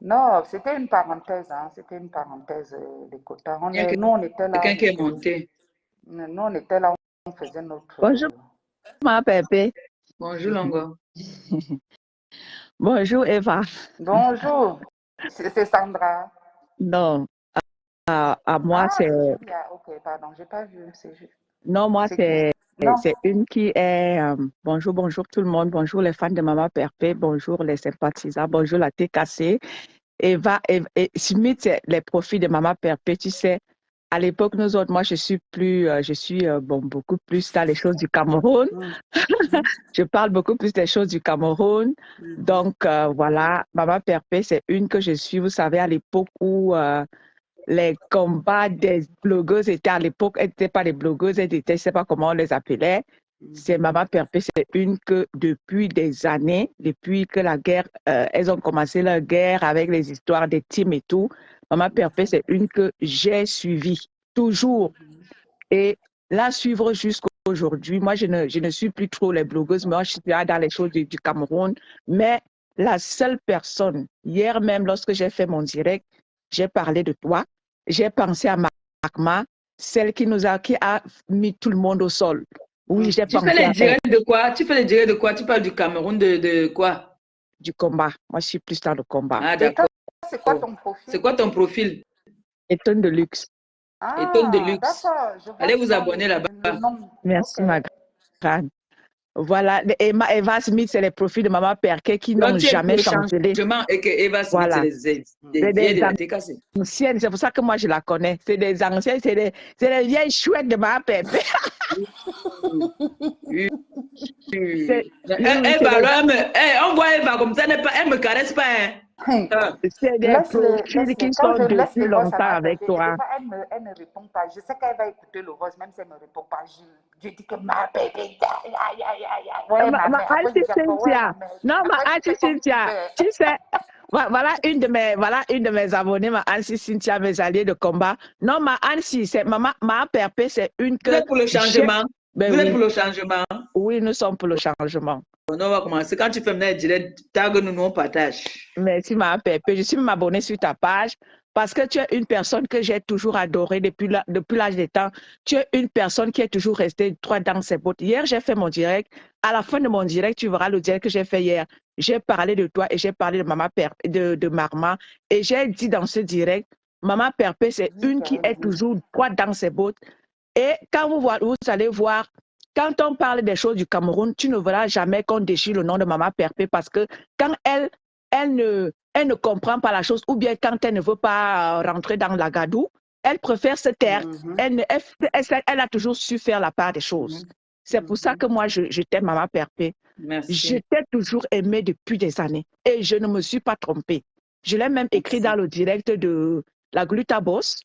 Non, c'était une parenthèse, hein, c'était une parenthèse des quotas. Nous, on était là. Quelqu'un qui est monté. Nous, on était là, on faisait notre. Bonjour, ma Pépé. Bonjour, Longo. Bonjour, Eva. Bonjour, c'est Sandra. Non, à moi, c'est. Ok, pardon, j'ai pas vu. Non, moi, c'est Non. une qui est. Bonjour, bonjour tout le monde. Bonjour les fans de Maman Perpé. Bonjour les sympathisants. Bonjour la TKC. Eva, et Smith, c'est les profils de Maman Perpé. Tu sais, à l'époque, nous autres, moi, je suis beaucoup plus dans les choses du Cameroun. Je parle beaucoup plus des choses du Cameroun. Donc, voilà, Maman Perpé, c'est une que je suis. Vous savez, à l'époque où les combats des blogueuses étaient à l'époque, elles n'étaient pas les blogueuses, elles étaient, je ne sais pas comment on les appelait. C'est Maman Perpé, c'est une que depuis des années, depuis que la guerre, elles ont commencé leur guerre avec les histoires des teams et tout, Maman Perpé, c'est une que j'ai suivie toujours. Et la suivre jusqu'au aujourd'hui. Moi, je ne suis plus trop les blogueuses, mais moi, je suis là dans les choses du Cameroun. Mais la seule personne, hier même, lorsque j'ai fait mon direct, j'ai parlé de toi. J'ai pensé à Magma, celle qui a mis tout le monde au sol. Oui, j'ai Tu fais pensé les à elle, directs de quoi? Tu fais les directs de quoi? Tu parles du Cameroun, de quoi? du combat. Moi, je suis plus dans le combat. Ah, Et toi, d'accord. c'est quoi ton profil? C'est quoi ton profil? Étonne de luxe. Étonne de Ah, luxe. d'accord. Je vois Allez vous souvent abonner là-bas. le nom. Merci, Ok. ma grande. Voilà, Eva Smith, c'est les profils de Maman Perquet qui n'ont Donc, tu es pour jamais le changé. changement et que Eva Smith, c'est Voilà. des C'est des vieilles de la TKC. anciennes, c'est pour ça que moi je la connais. C'est des anciennes, c'est des vieilles chouettes de Maman Perquet. Oui, oui. Oui, oui, Eva, alors, on voit Eva comme ça, elle me caresse pas. Hein. Ah. c'est des Laisse-les, profils qui laisse-les. Quand sont je laisse depuis les voix, ça longtemps m'a avec perdu. Et des toi. fois, elle ne répond pas. Je sais qu'elle va écouter le voice, même si elle ne me répond pas. Je dis que ma bébé, aïe, aïe, aïe, aïe. Ouais, ma mère. Après, je Auntie dis encore, ouais, ma Cynthia. mère. Non, ma Après, tu Auntie fais comme tu Cynthia. veux. Tu sais, voilà une de mes abonnées, ma Auntie Cynthia, mes alliés de combat. Non, ma Auntie, c'est ma Perpé, c'est une Vous que êtes pour le j'ai. changement. Ben Vous êtes oui, pour le changement. oui, nous sommes pour le changement. On va commencer. Quand tu fais maintenant direct, tag nous, on partage. Merci, ma Perpé. Je suis même abonnée sur ta page parce que tu es une personne que j'ai toujours adorée depuis l'âge des temps. Tu es une personne qui est toujours restée droite dans ses bottes. Hier, j'ai fait mon direct. À la fin de mon direct, tu verras le direct que j'ai fait hier. J'ai parlé de toi et j'ai parlé de Maman Perpé, de Marma. Et j'ai dit dans ce direct, Maman Perpé, c'est une qui est toujours droite dans ses bottes. Et quand vous allez voir, quand on parle des choses du Cameroun, tu ne verras jamais qu'on déchire le nom de Maman Perpé parce que quand elle ne comprend pas la chose ou bien quand elle ne veut pas rentrer dans la gadoue, elle préfère se taire. Elle a toujours su faire la part des choses. C'est pour ça que moi, je t'aime, Maman Perpé. Merci. Je t'ai toujours aimé depuis des années et je ne me suis pas trompée. Je l'ai même écrit dans le direct de la Glutabos.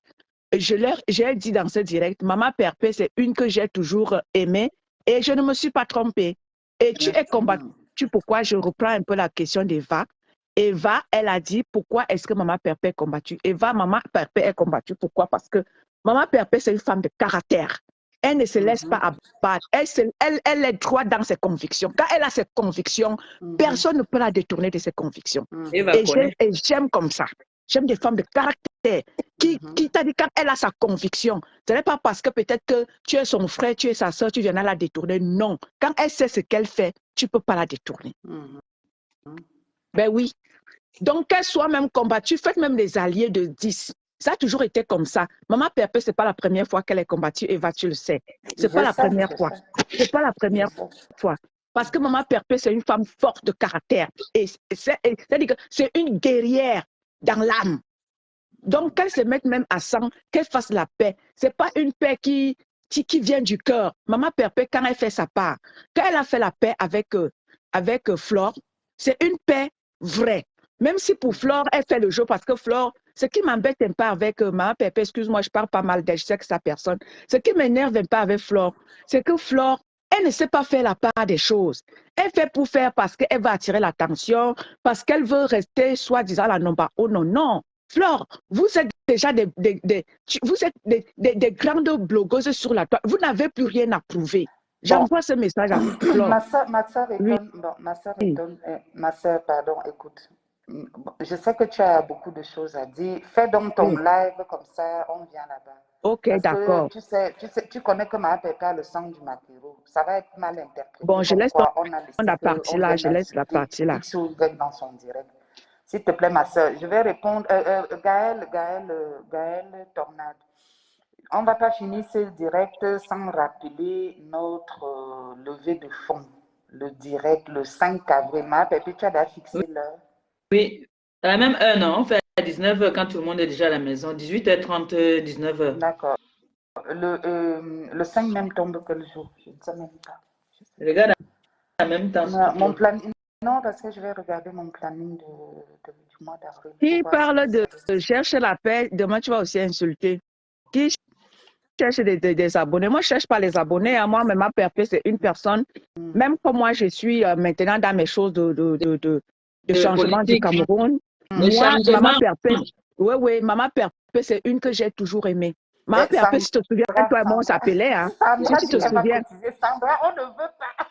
J'ai dit dans ce direct, Maman Perpé, c'est une que j'ai toujours aimée et je ne me suis pas trompée. Et tu es combattu. Pourquoi? Je reprends un peu la question d'Eva. Eva, elle a dit, pourquoi est-ce que Maman Perpé est combattue? Maman Perpé est combattue. Pourquoi? Parce que Maman Perpé, c'est une femme de caractère. Elle ne se laisse pas abattre. Elle est droite dans ses convictions. Quand elle a ses convictions, personne ne peut la détourner de ses convictions. Et j'aime comme ça. J'aime des femmes de caractère qui t'a dit quand elle a sa conviction. Ce n'est pas parce que peut-être que tu es son frère, tu es sa soeur, tu viens la détourner. Non. Quand elle sait ce qu'elle fait, tu ne peux pas la détourner. Ben oui. Donc, qu'elle soit même combattue, faites même des alliés de 10. Ça a toujours été comme ça. Maman Perpé, ce n'est pas la première fois qu'elle est combattue. Eva, tu le sais. Ce n'est pas la première fois. C'est pas la première fois. Parce que Maman Perpé, c'est une femme forte de caractère. C'est-à-dire que c'est une guerrière dans l'âme. Donc, qu'elle se mette même à 100, qu'elle fasse la paix. Ce n'est pas une paix qui vient du cœur. Maman Perpé, quand elle fait sa part, quand elle a fait la paix avec Flore, c'est une paix vraie. Même si pour Flore, elle fait le jeu parce que Flore, ce qui m'embête un peu avec Maman Perpé, excuse-moi, je parle pas mal d'elle, je sais que c'est sa personne. Ce qui m'énerve un peu avec Flore, c'est que Flore, elle ne sait pas faire la part des choses. Elle fait pour faire parce qu'elle va attirer l'attention, parce qu'elle veut rester soi-disant la nomba. Oh non, non. Flore, vous êtes déjà des grandes blogueuses sur la toile. Vous n'avez plus rien à prouver. J'envoie ce message à Flore. Ma soeur étonne, bon, ma soeur, pardon, écoute. Je sais que tu as beaucoup de choses à dire. Fais donc ton live comme ça, on vient là-bas. Ok, d'accord. Tu connais que ma pépé a le sang du maquereau. Ça va être mal interprété. Bon, je laisse la partie là. Je laisse la partie là. X ou Y dans son direct. S'il te plaît, ma soeur, je vais répondre. Gaël Tornade. On ne va pas finir ce direct sans rappeler notre levée de fonds. Le direct, le 5 avril. Ma pépé, tu as déjà fixé l'heure? Oui, à la même heure, non? On fait à 19h quand tout le monde est déjà à la maison. 18h30, 19h. D'accord. Le 5 même tombe quel jour? Je ne sais même pas. Regarde en même temps. Mon planning, non, parce que je vais regarder mon planning du mois d'avril. Qui parle de chercher la paix, demain tu vas aussi insulter. Qui cherche des abonnés? Moi, je ne cherche pas les abonnés. Hein. Moi, Maman Perpé, c'est une personne. Même comme moi, je suis maintenant dans mes choses de changement politique, du Cameroun. Moi, Maman Perpé, oui, Maman Perpé, c'est une que j'ai toujours aimée. Ma Eh, père, si tu te souviens, Sandra, toi et moi, on Sandra, s'appelait, hein. Si Sandra, tu te elle m'a souviens. cotisé. Sandra, on ne veut pas.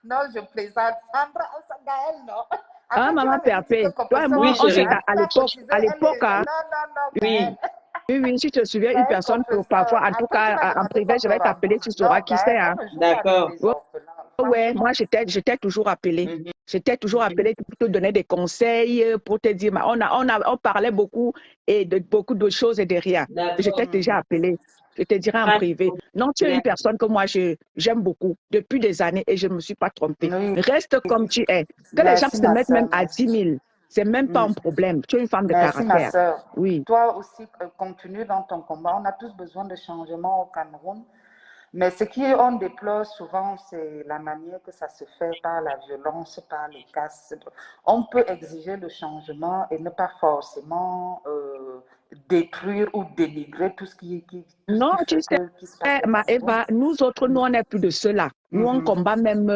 Non, je plaisante. Sandra, Gaël, non. Hein, Après, tu maman vas me dire Perpé, que comme toi et ça, moi, Oui, on s'est, chérie. à tu as l'époque, cotisé, elle est... hein. Non, non, non, Oui. Gaël. Oui, oui, si tu te souviens, une Gaël, personne que confesseur. parfois, en tout Après, tu cas, vas en demander privé, qu'on je te vais t'appeler, rembourse. tu sauras Non, qui c'est, Gaël, hein. on ne joue pas avec D'accord. les orphelins. Ouais, Franchement. moi, j'étais toujours appelée. Mhm. J'étais toujours appelée pour te donner des conseils, pour te dire, on parlait beaucoup et de beaucoup de choses et de rien. J'étais D'accord. déjà appelée. Je te dirais en Pas de privé. Non, tu es une problème. personne que moi, j'aime beaucoup depuis des années et je ne me suis pas trompée. Oui, Reste comme tu es. Que les gens merci se ma mettent même soeur, à 10 merci. 000, c'est même pas Mm. un problème. Tu es une femme de Merci ma caractère. soeur. Oui. Toi aussi, continue dans ton combat. On a tous besoin de changement au Cameroun. Mais ce qu'on déplore souvent, c'est la manière que ça se fait par la violence, par les casses. On peut exiger le changement et ne pas forcément détruire ou dénigrer tout ce Non, tu sais, qui se passe au Cameroun. Maëva, nous autres, nous, on n'est plus de cela. Nous, on Mhm, combat même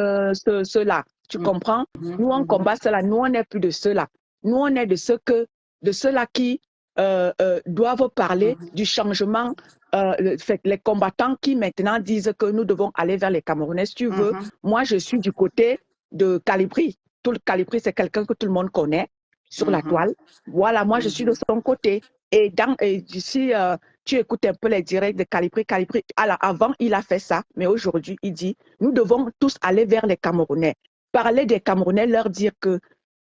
cela. Tu mhm, comprends? mhm, Nous, on mhm, combat cela. Nous, on n'est plus de cela. Nous, on est de ceux-là qui doivent parler mhm, du changement. Les combattants qui maintenant disent que nous devons aller vers les Camerounais. Si tu veux, mhm, moi, je suis du côté de Calibri. Tout le Calibri, c'est quelqu'un que tout le monde connaît sur la mhm, toile. Voilà, moi, je suis de mhm, son côté. Et d'ici, tu écoutes un peu les directs de Calibri. Calibri, avant, il a fait ça, mais aujourd'hui, il dit, nous devons tous aller vers les Camerounais. Parler des Camerounais, leur dire que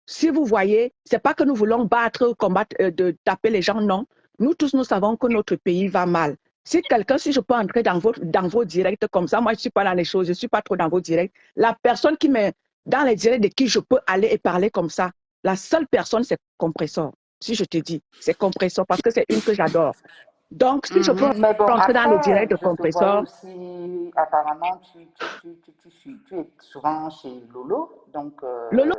si vous voyez, c'est pas que nous voulons battre, combattre, taper les gens, non. Nous tous, nous savons que notre pays va mal. Si je peux entrer dans vos directs comme ça, moi, je ne suis pas dans les choses, je ne suis pas trop dans vos directs. La personne qui met dans les directs de qui je peux aller et parler comme ça, la seule personne, c'est Compressor. Si je te dis, c'est Compressor parce que c'est une que j'adore. Donc, si je peux mhm. Mais bon, rentrer dans le après, direct de je te voyais Compressor, aussi, apparemment, tu es souvent chez Lolo. Donc, Lolo,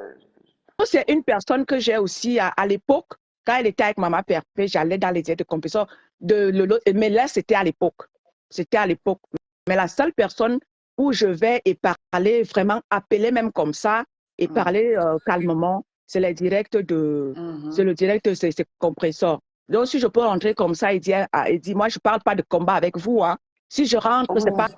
c'est une personne que j'ai aussi à l'époque, quand elle était avec Maman Perpé, j'allais dans les directs de Compressor de Lolo, mais là, c'était à l'époque. C'était à l'époque. Mais la seule personne où je vais et parler, vraiment appeler même comme ça et mm, parler calmement, c'est les directs c'est mhm. le direct, c'est Compressor. Donc, si je peux rentrer comme ça et dire, moi, je ne parle pas de combat avec vous, hein. Si je rentre, c'est Oui, pas.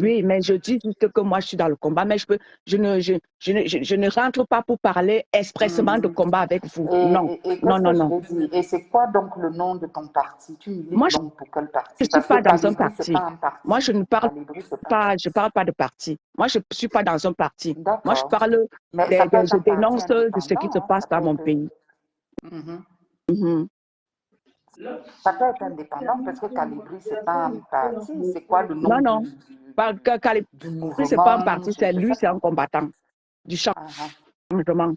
Oui, mais je dis juste que moi, je suis dans le combat, mais je ne rentre pas pour parler expressément de mhm. combat avec vous. Non, Et non, qu'est-ce non, que je non. vais dire? Et c'est quoi donc le nom de ton parti? Tu milites Moi, je donc pour quel ne parti? suis Parce que pas dans un Calibri, c'est pas parti. un Moi, parti. je ne parle Calibri, c'est pas un pas, je parti. parle pas de parti. Moi, je ne suis pas dans un parti. Moi, je D'accord. parle, Mais ça peut être je un parti dénonce de ce qui indépendant, se hein. passe dans mon pays. Mhm. Mhm. Ça peut être indépendant parce que Calibri, c'est pas un parti. C'est quoi le nom Non, non. Calipri, du ce n'est pas un mouvement? parti, c'est Je lui, sais c'est pas. un combattant du Ah, ah. changement.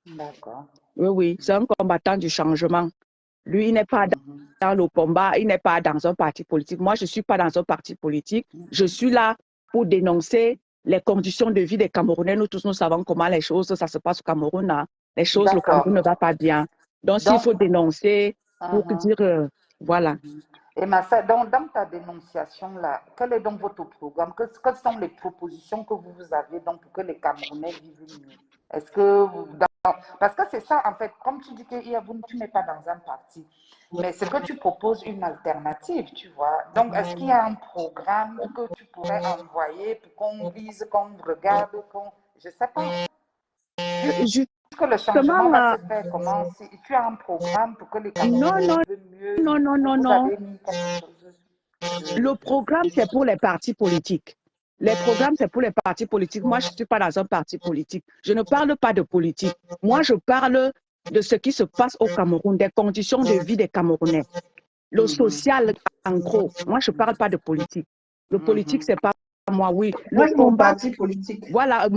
D'accord. Oui, oui, c'est un combattant du changement. Lui, il n'est pas Mhm. dans le combat, il n'est pas dans un parti politique. Moi, je ne suis pas dans un parti politique. Je Mhm. suis là pour dénoncer les conditions de vie des Camerounais. Nous tous, nous savons comment les choses, ça se passe au Cameroun, hein. Les choses, le D'accord. Cameroun ne va pas bien. Donc, s'il Donc, faut dénoncer pour mhm. dire, voilà. Mhm. Et Massa, dans ta dénonciation là, quel est donc votre programme? Quelles sont les propositions que vous avez donc pour que les Camerounais vivent mieux? Est-ce que parce que c'est ça en fait, comme tu dis que tu n'es pas dans un parti, mais c'est que tu proposes une alternative, tu vois. Donc, est-ce qu'il y a un programme que tu pourrais envoyer pour qu'on lise, qu'on regarde, je sais pas. Juste que le changement Justement, va se faire comment? Si tu as un programme pour que les non, Camerounais non, vivent mieux, non, non, non, vous non. avez mis quelque chose Le programme, c'est pour les partis politiques. Les programmes, c'est pour les partis politiques. Moi, je ne suis pas dans un parti politique. Je ne parle pas de politique. Moi, je parle de ce qui se passe au Cameroun, des conditions de vie des Camerounais. Le Mhm, social, en gros. Moi, je ne parle pas de politique. Le politique, mhm. c'est pas moi, oui. Le Moi, mon combat, parti politique. voilà.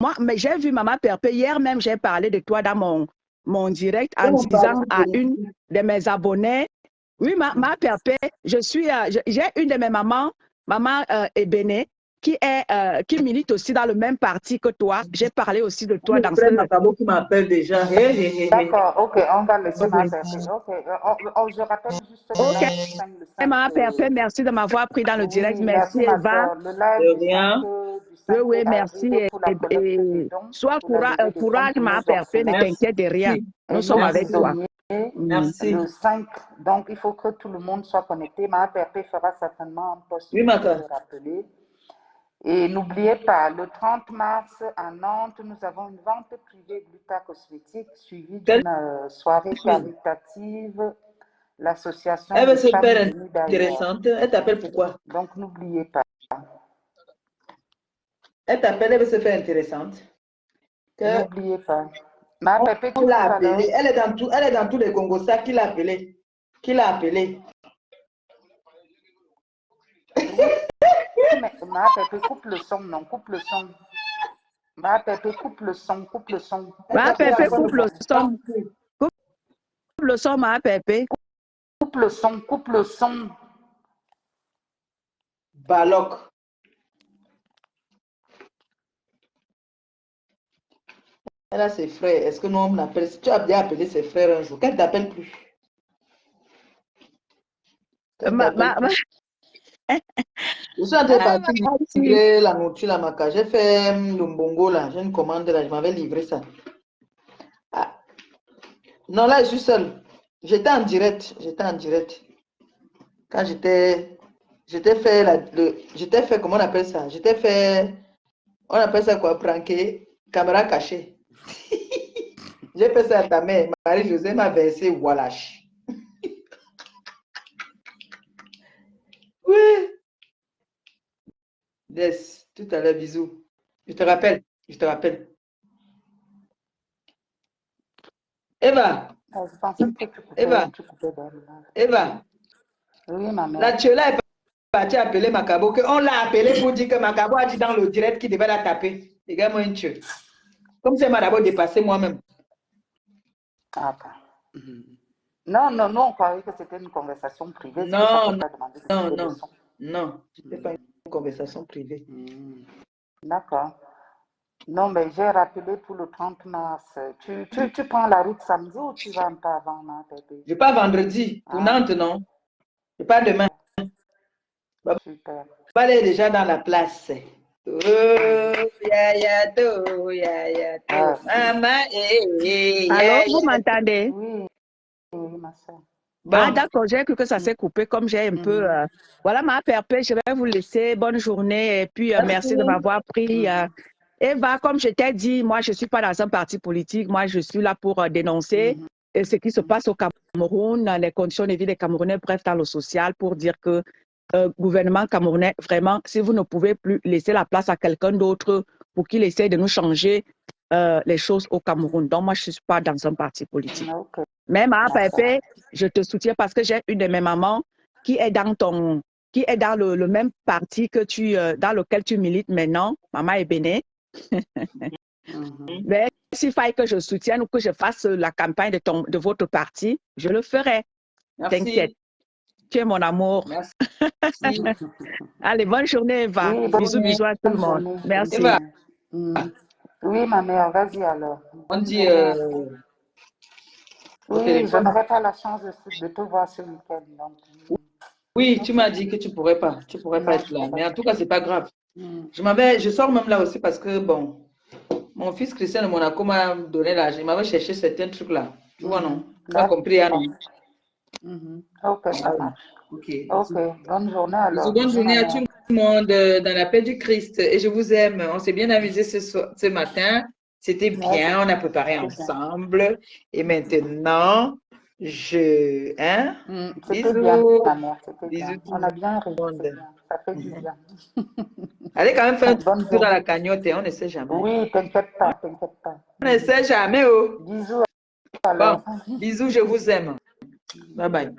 Moi, mais j'ai vu Maman Perpé. Hier même, j'ai parlé de toi dans mon direct C'est en mon disant parti à une politique. de mes abonnés, oui, Maman Perpé, j'ai une de mes mamans, Maman Ebene, qui milite aussi dans le même parti que toi. J'ai parlé aussi de toi Mon dans frère ce. Macabo qui m'appelle déjà. Hé, hé, hé, hé. D'accord, ok, on va laisser ma Ok. percer. Ok, je rappelle juste le Ok, live du 5, le 5. Maman Perpé, merci de m'avoir pris dans le direct. Oui, Merci, merci ma Eva. soeur. Le live De du 5, rien. du Oui, 5 oui, merci. avril pour la collecte des dons, Sois pour la levée des fonds courage, pour Maman nos Perpé, ne orphelins t'inquiète de rien. Merci. Nous et sommes nos avec toi. Merci. prisonniers. Merci. le 5. Donc, il faut que tout le monde soit connecté. Ma PRP fera certainement un post Oui, pour Maka. le rappeler. Et n'oubliez pas, le 30 mars à Nantes, nous avons une vente privée Gluta Cosmétique suivie Quelle d'une soirée chose? caritative, l'association Elle de veut se femmes faire venues d'ailleurs. intéressante. Elle t'appelle pourquoi? Donc, n'oubliez pas. Elle t'appelle, elle veut se faire intéressante. Que N'oubliez pas. Ma Pépé, on tu l'a tout à l'heure. appelée. Elle est dans tous les Congos. Ça, qui l'a appelée? Qui l'a appelée? Oui, mais ma Pépé, coupe le son, non, coupe le son. Ma Pépé, coupe le son, coupe le son. Elle Ma t'appelle Pépé, encore coupe le le son. son. Coupe le son, ma Pépé. Coupe le son, coupe le son. Baloc. Elle a ses frères. Est-ce que nous, on l'appelle? Si tu as bien appelé ses frères un jour, qu'elle ne t'appelle plus. Qu'elle Ma, t'appelle ma, plus. ma, Je suis en train de ah, partir ma- livrer la nourriture, la maca. J'ai fait le mbongo là. J'ai une commande là. Je m'avais livré ça. Ah. Non, là, je suis seule. J'étais en direct. J'étais en direct. Quand j'étais fait, comment on appelle ça? On appelle ça quoi? Pranké, caméra cachée. J'ai fait ça à ta mère. Marie-Josée m'a versé Wallash. Oui. Yes, tout à l'heure, bisous. Je te rappelle. Eva, Je pensais que Eva, tu coupais dans le live. Eva. Oui, ma La mère. Tchola est partie appeler Macabo. On l'a appelé pour dire que Macabo a dit dans le direct qu'il devait la taper. Les gars, moi, une tue. Comme c'est m'a d'abord dépassé moi-même. Ah, bah. Non, nous, on croyait que c'était une conversation privée. C'est pour ça qu'on Non, t'a demandé de non, couper le non, son. non. C'était pas une conversation privée. D'accord. Non, mais j'ai rappelé pour le 30 mars. Tu prends la route samedi ou tu vas un peu avant, ma Pépé? Je pars vendredi pour Nantes, non? Je pars demain. Super. Elle est déjà dans la place. Oh, ya, to, ya, Ah, to. Maman, Alors, vous m'entendez? oui, oui, ma soeur. Ah, Bon, d'accord, j'ai cru que ça s'est coupé comme j'ai un peu. Voilà, ma Pépé, je vais vous laisser. Bonne journée et puis merci de m'avoir pris. Eva, comme je t'ai dit, moi, je ne suis pas dans un parti politique. Moi, je suis là pour dénoncer ce qui se passe au Cameroun, les conditions de vie des Camerounais, bref, dans le social, pour dire que gouvernement camerounais, vraiment, si vous ne pouvez plus laisser la place à quelqu'un d'autre pour qu'il essaie de nous changer les choses au Cameroun. Donc, moi, je ne suis pas dans un parti politique. Ok. Même à D'accord. Pépé, je te soutiens parce que j'ai une de mes mamans qui est dans le même parti que dans lequel tu milites maintenant. Maman est béné. Mais s'il faille que je soutienne ou que je fasse la campagne de votre parti, je le ferai. T'inquiète. merci. Tu es mon amour. Merci. Allez, bonne journée, Eva. Oui, Bisous à tout le bonne monde. journée. Merci. Eva, Oui, ma mère, vas-y alors. on Bonne dit journée à vous. au Oui, je téléphone. n'aurai pas la chance de te voir ce week-end. Donc, Oui, tu m'as dit que tu pourrais pas non, être là. Mais en tout cas, c'est pas grave. Mm. Je sors même là aussi parce que, bon, mon fils Christian de Monaco m'a donné l'argent. Il m'avait cherché certains trucs là. Tu vois, non? Tu as compris, hein, non? Ok, ça marche. Ok. Ok, bonne journée Bisous, alors. bonne Bisous, journée ma à mère. tout le monde dans la paix du Christ. Et je vous aime. On s'est bien amusé ce matin. C'était Ouais, bien. On a préparé c'était bien. ensemble. Et maintenant, C'était bien, bisous. ma mère, c'était Bisous bien. tout On a le bien ri, c'est monde. bien. Ça fait du bien. Allez quand même faire un Bonne tour dans journée. la cagnotte. On ne sait jamais. Oui, t'inquiète pas, t'inquiète pas. On ne sait jamais. Oh. Bisous Bon, alors. bisous, je vous aime. Bye bye.